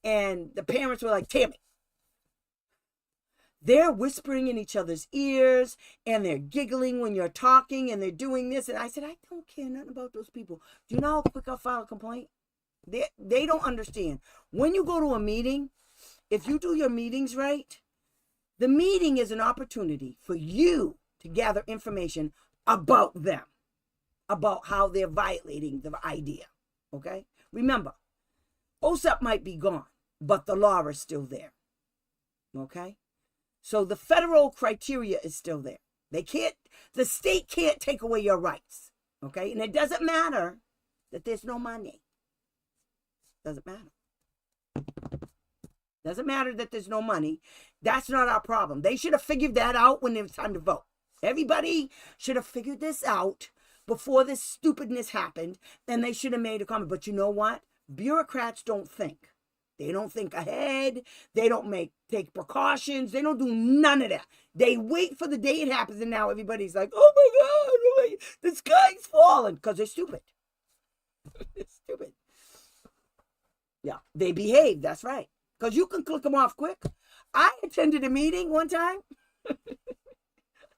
And the parents were like, Tammy, they're whispering in each other's ears and they're giggling when you're talking and they're doing this. And I said, I don't care nothing about those people. Do you know how quick I'll file a complaint? They don't understand. When you go to a meeting, if you do your meetings right, the meeting is an opportunity for you to gather information about them, about how they're violating the idea. Okay? Remember, OSAP might be gone, but the law is still there. Okay? So the federal criteria is still there. The state can't take away your rights. Okay? And it doesn't matter that there's no money. Doesn't matter. Doesn't matter that there's no money. That's not our problem. They should have figured that out when it was time to vote. Everybody should have figured this out before this stupidness happened, and they should have made a comment. But you know what? Bureaucrats don't think. They don't think ahead. They don't take precautions. They don't do none of that. They wait for the day it happens, and now everybody's like, oh my God, the sky's falling, because they're stupid. They're stupid. Yeah, they behave. That's right. Because you can click them off quick. I attended a meeting one time.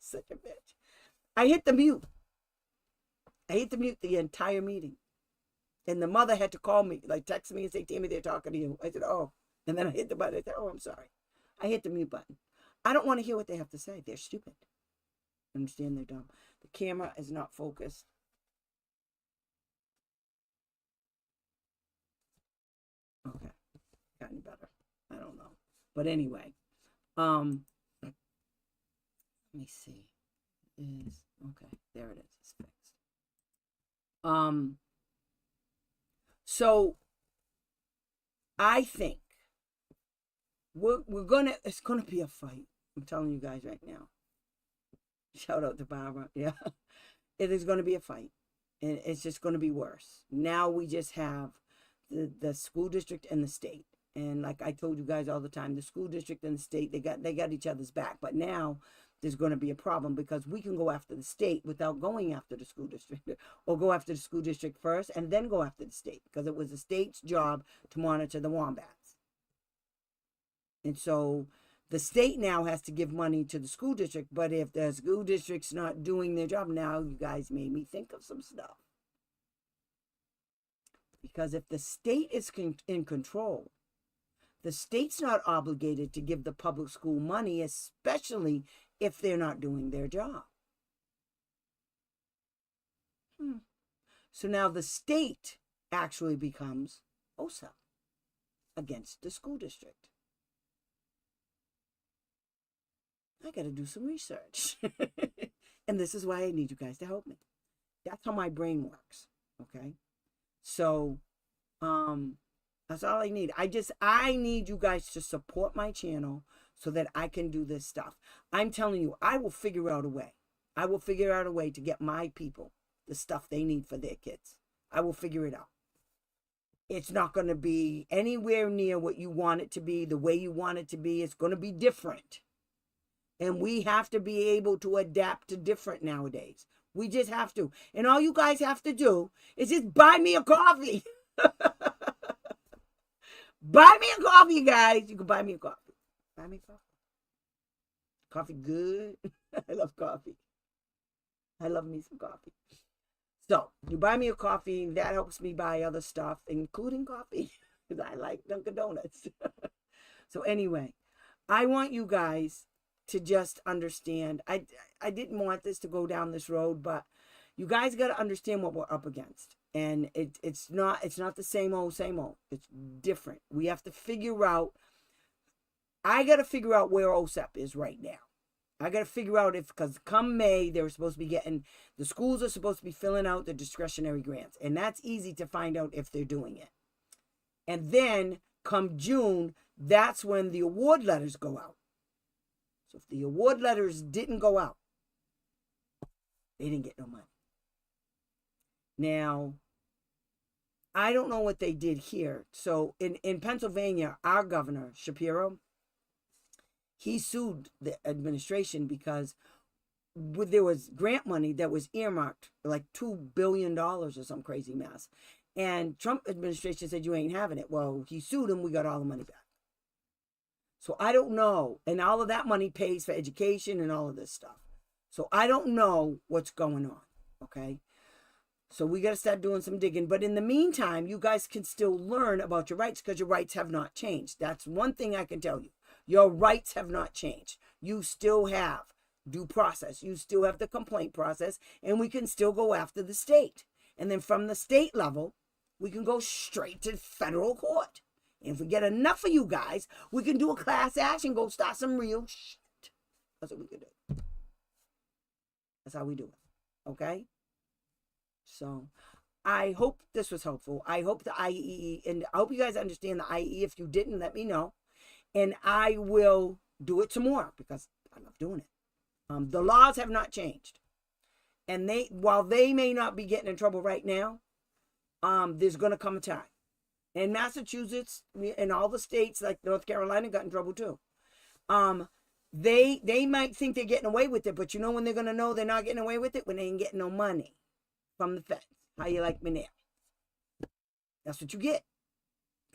Such a bitch. I hit the mute. The entire meeting. And the mother had to call me, like text me and say, Tammy, they're talking to you. I said, oh. And then I hit the button. I said, oh, I'm sorry. I hit the mute button. I don't want to hear what they have to say. They're stupid. I understand they're dumb. The camera is not focused. Okay. Got any better? I don't know. But anyway. Let me see. Okay. There it is. It's fixed. So I think it's gonna be a fight. I'm telling you guys right now. Shout out to Barbara. Yeah. It is gonna be a fight. And it's just gonna be worse. Now we just have the school district and the state. And like I told you guys all the time, the school district and the state, they got each other's back. But now there's going to be a problem because we can go after the state without going after the school district, or go after the school district first and then go after the state, because it was the state's job to monitor the wombats. And so the state now has to give money to the school district. But if the school district's not doing their job, now you guys made me think of some stuff. Because if the state is in control, the state's not obligated to give the public school money, especially if they're not doing their job. So now the state actually becomes OSAP against the school district. I got to do some research. And this is why I need you guys to help me. That's how my brain works. Okay. So, that's all I need. I need you guys to support my channel so that I can do this stuff. I'm telling you, I will figure out a way. I will figure out a way to get my people the stuff they need for their kids. I will figure it out. It's not going to be anywhere near what you want it to be, the way you want it to be. It's going to be different. And we have to be able to adapt to different nowadays. We just have to. And all you guys have to do is just buy me a coffee. Buy me a coffee, guys. You can buy me a coffee. Buy me a coffee. Coffee good. I love coffee. I love me some coffee. So you buy me a coffee. That helps me buy other stuff, including coffee, because I like Dunkin' Donuts. So anyway, I want you guys to just understand. I didn't want this to go down this road, but you guys got to understand what we're up against. And it's not the same old. It's different. We have to figure out. I got to figure out where OSEP is right now. I got to figure out because come May, they're supposed to be the schools are supposed to be filling out the discretionary grants. And that's easy to find out if they're doing it. And then come June, that's when the award letters go out. So if the award letters didn't go out, they didn't get no money. Now, I don't know what they did here. So in Pennsylvania, our governor, Shapiro, he sued the administration because there was grant money that was earmarked, like $2 billion or some crazy mess. And Trump administration said, you ain't having it. Well, he sued him. We got all the money back. So I don't know. And all of that money pays for education and all of this stuff. So I don't know what's going on. Okay. So we got to start doing some digging. But in the meantime, you guys can still learn about your rights because your rights have not changed. That's one thing I can tell you. Your rights have not changed. You still have due process. You still have the complaint process. And we can still go after the state. And then from the state level, we can go straight to federal court. And if we get enough of you guys, we can do a class action, go start some real shit. That's what we can do. That's how we do it. Okay? So I hope this was helpful. I hope the IEE, and I hope you guys understand the IEE. If you didn't, let me know. And I will do it some more because I love doing it. The laws have not changed. And while they may not be getting in trouble right now, there's going to come a time. And Massachusetts and all the states like North Carolina got in trouble too. They might think they're getting away with it, but you know when they're going to know they're not getting away with it? When they ain't getting no money from the feds. How you like me now? That's what you get.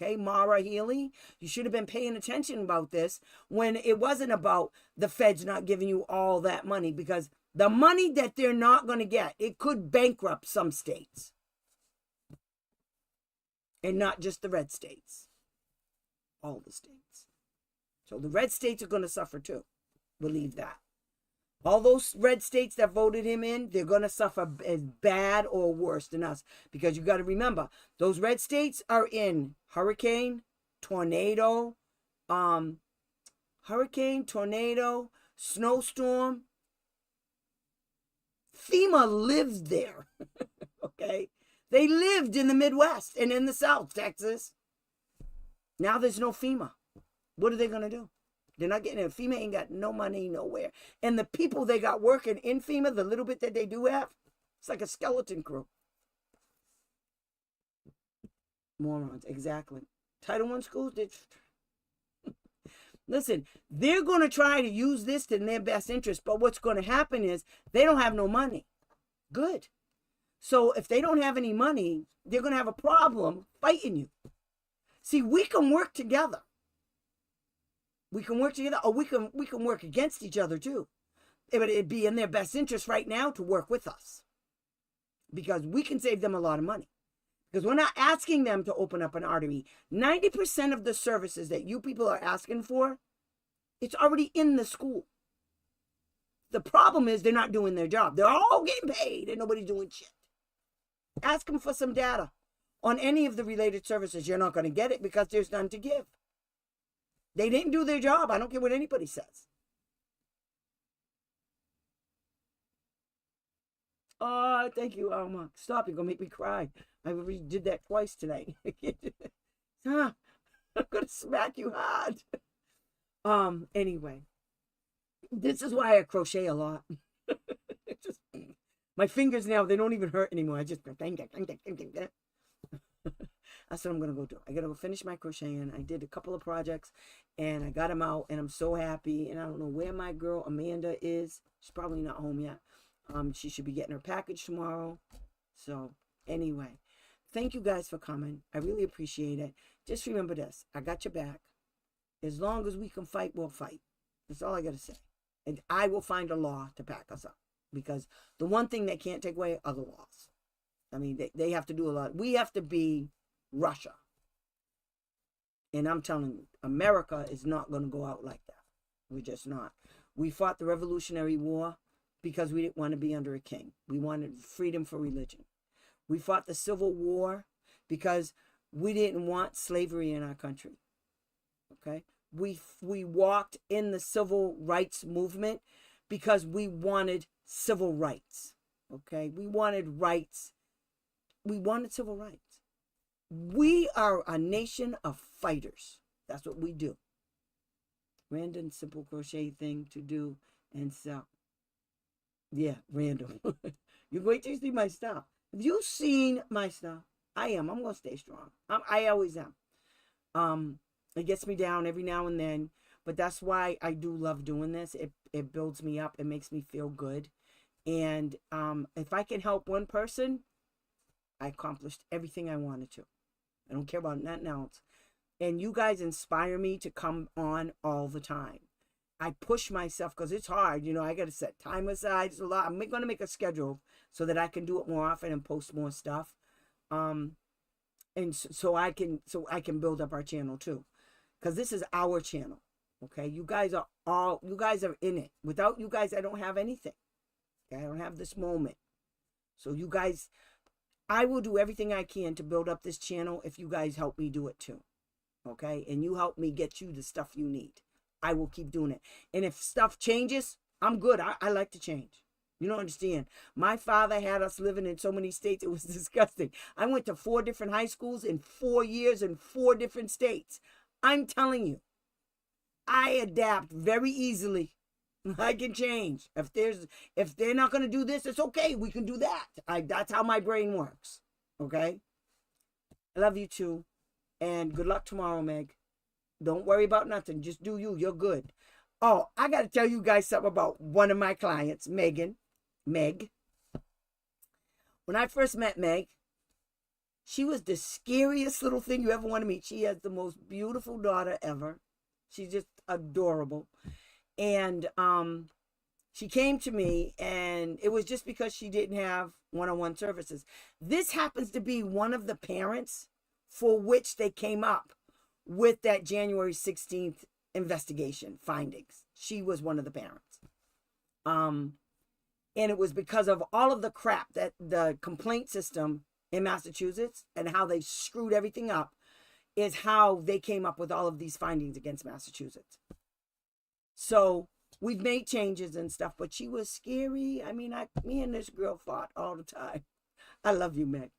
Okay, Mara Healy, you should have been paying attention about this when it wasn't about the feds not giving you all that money, because the money that they're not going to get, it could bankrupt some states. And not just the red states. All the states. So the red states are going to suffer too. Believe that. All those red states that voted him in, they're going to suffer as bad or worse than us. Because you got to remember, those red states are in hurricane, tornado, snowstorm. FEMA lives there. Okay? They lived in the Midwest and in the South, Texas. Now there's no FEMA. What are they going to do? They're not getting it. FEMA ain't got no money nowhere. And the people they got working in FEMA, the little bit that they do have, it's like a skeleton crew. Morons, exactly. Title I schools, listen, they're going to try to use this in their best interest, but what's going to happen is they don't have no money. Good. So if they don't have any money, they're going to have a problem fighting you. See, we can work together. We can work together, or we can work against each other too. But it'd be in their best interest right now to work with us, because we can save them a lot of money. Because we're not asking them to open up an artery. 90% of the services that you people are asking for, it's already in the school. The problem is they're not doing their job. They're all getting paid and nobody's doing shit. Ask them for some data on any of the related services. You're not going to get it because there's none to give. They didn't do their job. I don't care what anybody says. Oh, thank you, Alma. Stop, you're gonna make me cry. I already did that twice tonight. Huh, I'm gonna smack you hard. Anyway, this is why I crochet a lot. Just my fingers now, they don't even hurt anymore. I just that's what I'm gonna go do. I gotta go finish my crocheting. I did a couple of projects and I got them out and I'm so happy. And I don't know where my girl Amanda is. She's probably not home yet. She should be getting her package tomorrow. So anyway, thank you guys for coming. I really appreciate it. Just remember this. I got your back. As long as we can fight, we'll fight. That's all I gotta say. And I will find a law to back us up. Because the one thing they can't take away are the laws. I mean, they have to do a lot. We have to be Russia. And I'm telling you, America is not going to go out like that. We're just not. We fought the Revolutionary War because we didn't want to be under a king. We wanted freedom for religion. We fought the Civil War because we didn't want slavery in our country. Okay? We walked in the civil rights movement because we wanted civil rights. Okay? We wanted rights. We wanted civil rights. We are a nation of fighters. That's what we do. Random simple crochet thing to do and sell. Yeah, random. You're going to see my stuff. Have you seen my stuff? I am. I'm going to stay strong. I always am. It gets me down every now and then, but that's why I do love doing this. It builds me up. It makes me feel good. And if I can help one person, I accomplished everything I wanted to. I don't care about nothing else. And you guys inspire me to come on all the time. I push myself because it's hard. You know, I got to set time aside. It's a lot. I'm going to make a schedule so that I can do it more often and post more stuff. And so I can build up our channel too. Because this is our channel. Okay. You guys are in it. Without you guys, I don't have anything. Okay? I don't have this moment. So you guys, I will do everything I can to build up this channel if you guys help me do it too. Okay? And you help me get you the stuff you need. I will keep doing it. And if stuff changes, I'm good. I like to change. You don't understand. My father had us living in so many states. It was disgusting. I went to 4 different high schools in 4 years in 4 different states. I'm telling you, I adapt very easily. I can change. If they're not going to do this, it's okay. We can do that. That's how my brain works. Okay? I love you too. And good luck tomorrow, Meg. Don't worry about nothing. Just do you. You're good. Oh, I got to tell you guys something about one of my clients, Meg. When I first met Meg, she was the scariest little thing you ever want to meet. She has the most beautiful daughter ever. She's just adorable. And she came to me, and it was just because she didn't have one-on-one services. This happens to be one of the parents for which they came up with that January 16th investigation findings. She was one of the parents. And it was because of all of the crap that the complaint system in Massachusetts and how they screwed everything up is how they came up with all of these findings against Massachusetts. So we've made changes and stuff, but she was scary. I mean, me and this girl fought all the time. I love you, Meg.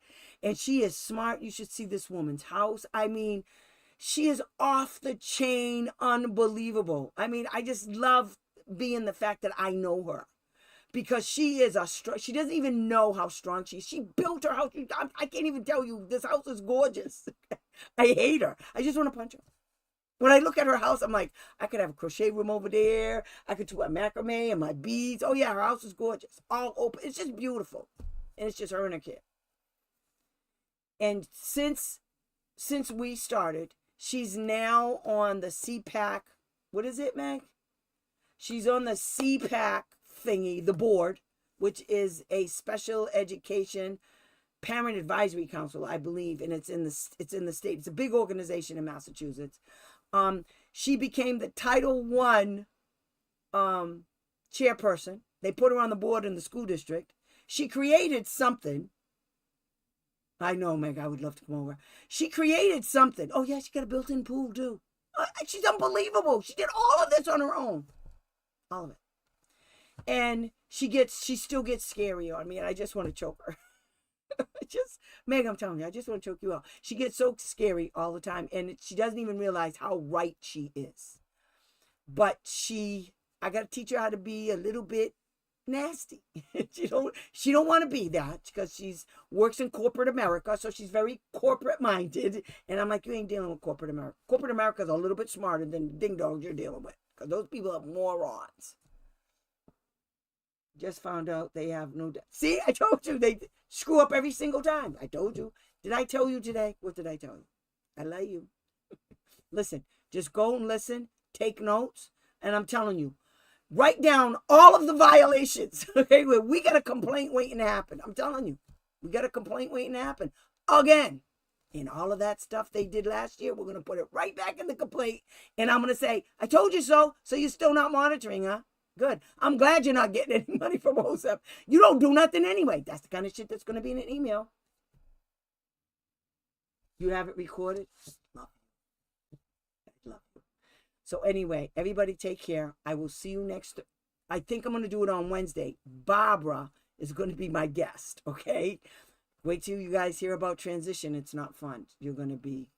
And she is smart. You should see this woman's house. I mean, she is off the chain, unbelievable. I mean, I just love being the fact that I know her. Because she is she doesn't even know how strong she is. She built her house. I can't even tell you, this house is gorgeous. I hate her. I just want to punch her. When I look at her house, I'm like, I could have a crochet room over there. I could do my macrame and my beads. Oh yeah, her house is gorgeous. All open. It's just beautiful. And it's just her and her kid. And since we started, she's now on the CPAC. What is it, Meg? She's on the CPAC thingy, the board, which is a special education parent advisory council, I believe, and it's in the state. It's a big organization in Massachusetts. She became the Title I chairperson. They put her on the board in the school district. She created something. I know, Meg, I would love to come over. She created something. Oh yeah, she got a built-in pool too. She's unbelievable. She did all of this on her own. All of it. And she still gets scary on me, and I just want to choke her. Meg, I'm telling you, I just want to choke you out. She gets so scary all the time, and she doesn't even realize how right she is. But I got to teach her how to be a little bit nasty. she don't want to be that because she's works in corporate America, so she's very corporate minded. And I'm like, you ain't dealing with corporate America. Corporate America is a little bit smarter than the ding dogs you're dealing with, because those people are morons. Just found out they have no. See, I told you they screw up every single time. I told you. Did I tell you today? What did I tell you? I love you. Listen, just go and listen, take notes, and I'm telling you, write down all of the violations. Okay, we got a complaint waiting to happen. I'm telling you, we got a complaint waiting to happen again. And all of that stuff they did last year, we're gonna put it right back in the complaint, and I'm gonna say, I told you so. So you're still not monitoring, huh? Good. I'm glad you're not getting any money from OSEP. You don't do nothing anyway. That's the kind of shit that's going to be in an email. You have it recorded? Love you. Love you. So anyway, everybody take care. I will see you next. I think I'm going to do it on Wednesday. Barbara is going to be my guest, okay? Wait till you guys hear about transition. It's not fun. You're going to be...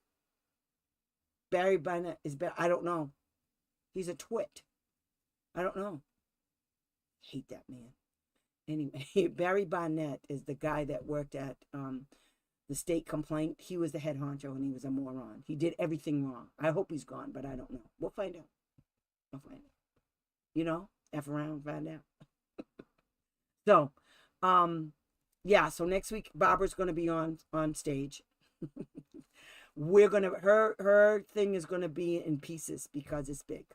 Barry Barnett is... I don't know. He's a twit. I don't know. Hate that man. Anyway, Barry Barnett is the guy that worked at the state complaint. He was the head honcho, and he was a moron. He did everything wrong. I hope he's gone, but I don't know. We'll find out. I'll find out. You know, F around, find out. So, yeah. So next week, Barbara's going to be on stage. We're gonna her thing is going to be in pieces because it's big.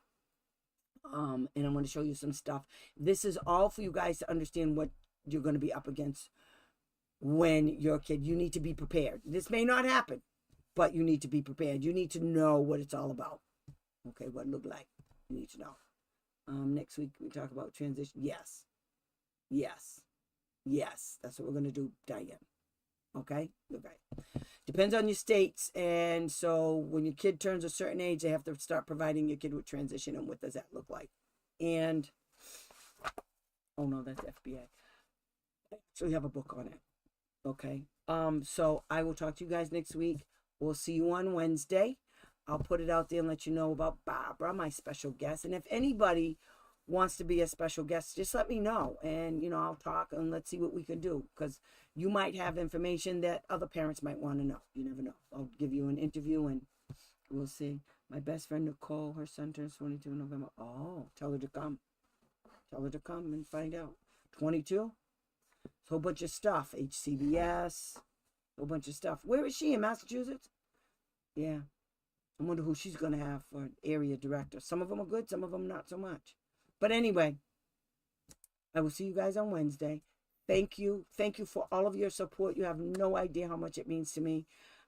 And I'm going to show you some stuff. This is all for you guys to understand what you're going to be up against when you're a kid. You need to be prepared. This may not happen, but you need to be prepared. You need to know what it's all about. Okay, what it looked like. You need to know. Next week we talk about transition. Yes. Yes. Yes. That's what we're going to do, Diane. Okay? Okay. Depends on your states. And so when your kid turns a certain age, they have to start providing your kid with transition. And what does that look like? And, oh no, that's FBA. I actually have a book on it. Okay. So I will talk to you guys next week. We'll see you on Wednesday. I'll put it out there and let you know about Barbara, my special guest. And if anybody wants to be a special guest, just let me know. And, you know, I'll talk and let's see what we can do. Because you might have information that other parents might want to know. You never know. I'll give you an interview and we'll see. My best friend Nicole, her son turns 22 in November. Oh, tell her to come. Tell her to come and find out. 22? A whole bunch of stuff. HCBS. A whole bunch of stuff. Where is she? In Massachusetts? Yeah. I wonder who she's going to have for area director. Some of them are good. Some of them not so much. But anyway, I will see you guys on Wednesday. Thank you. Thank you for all of your support. You have no idea how much it means to me.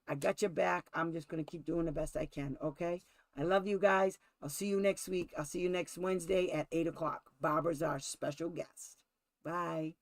I got your back. I'm just going to keep doing the best I can, okay? I love you guys. I'll see you next week. I'll see you next Wednesday at 8 o'clock. Barbara's our special guest. Bye.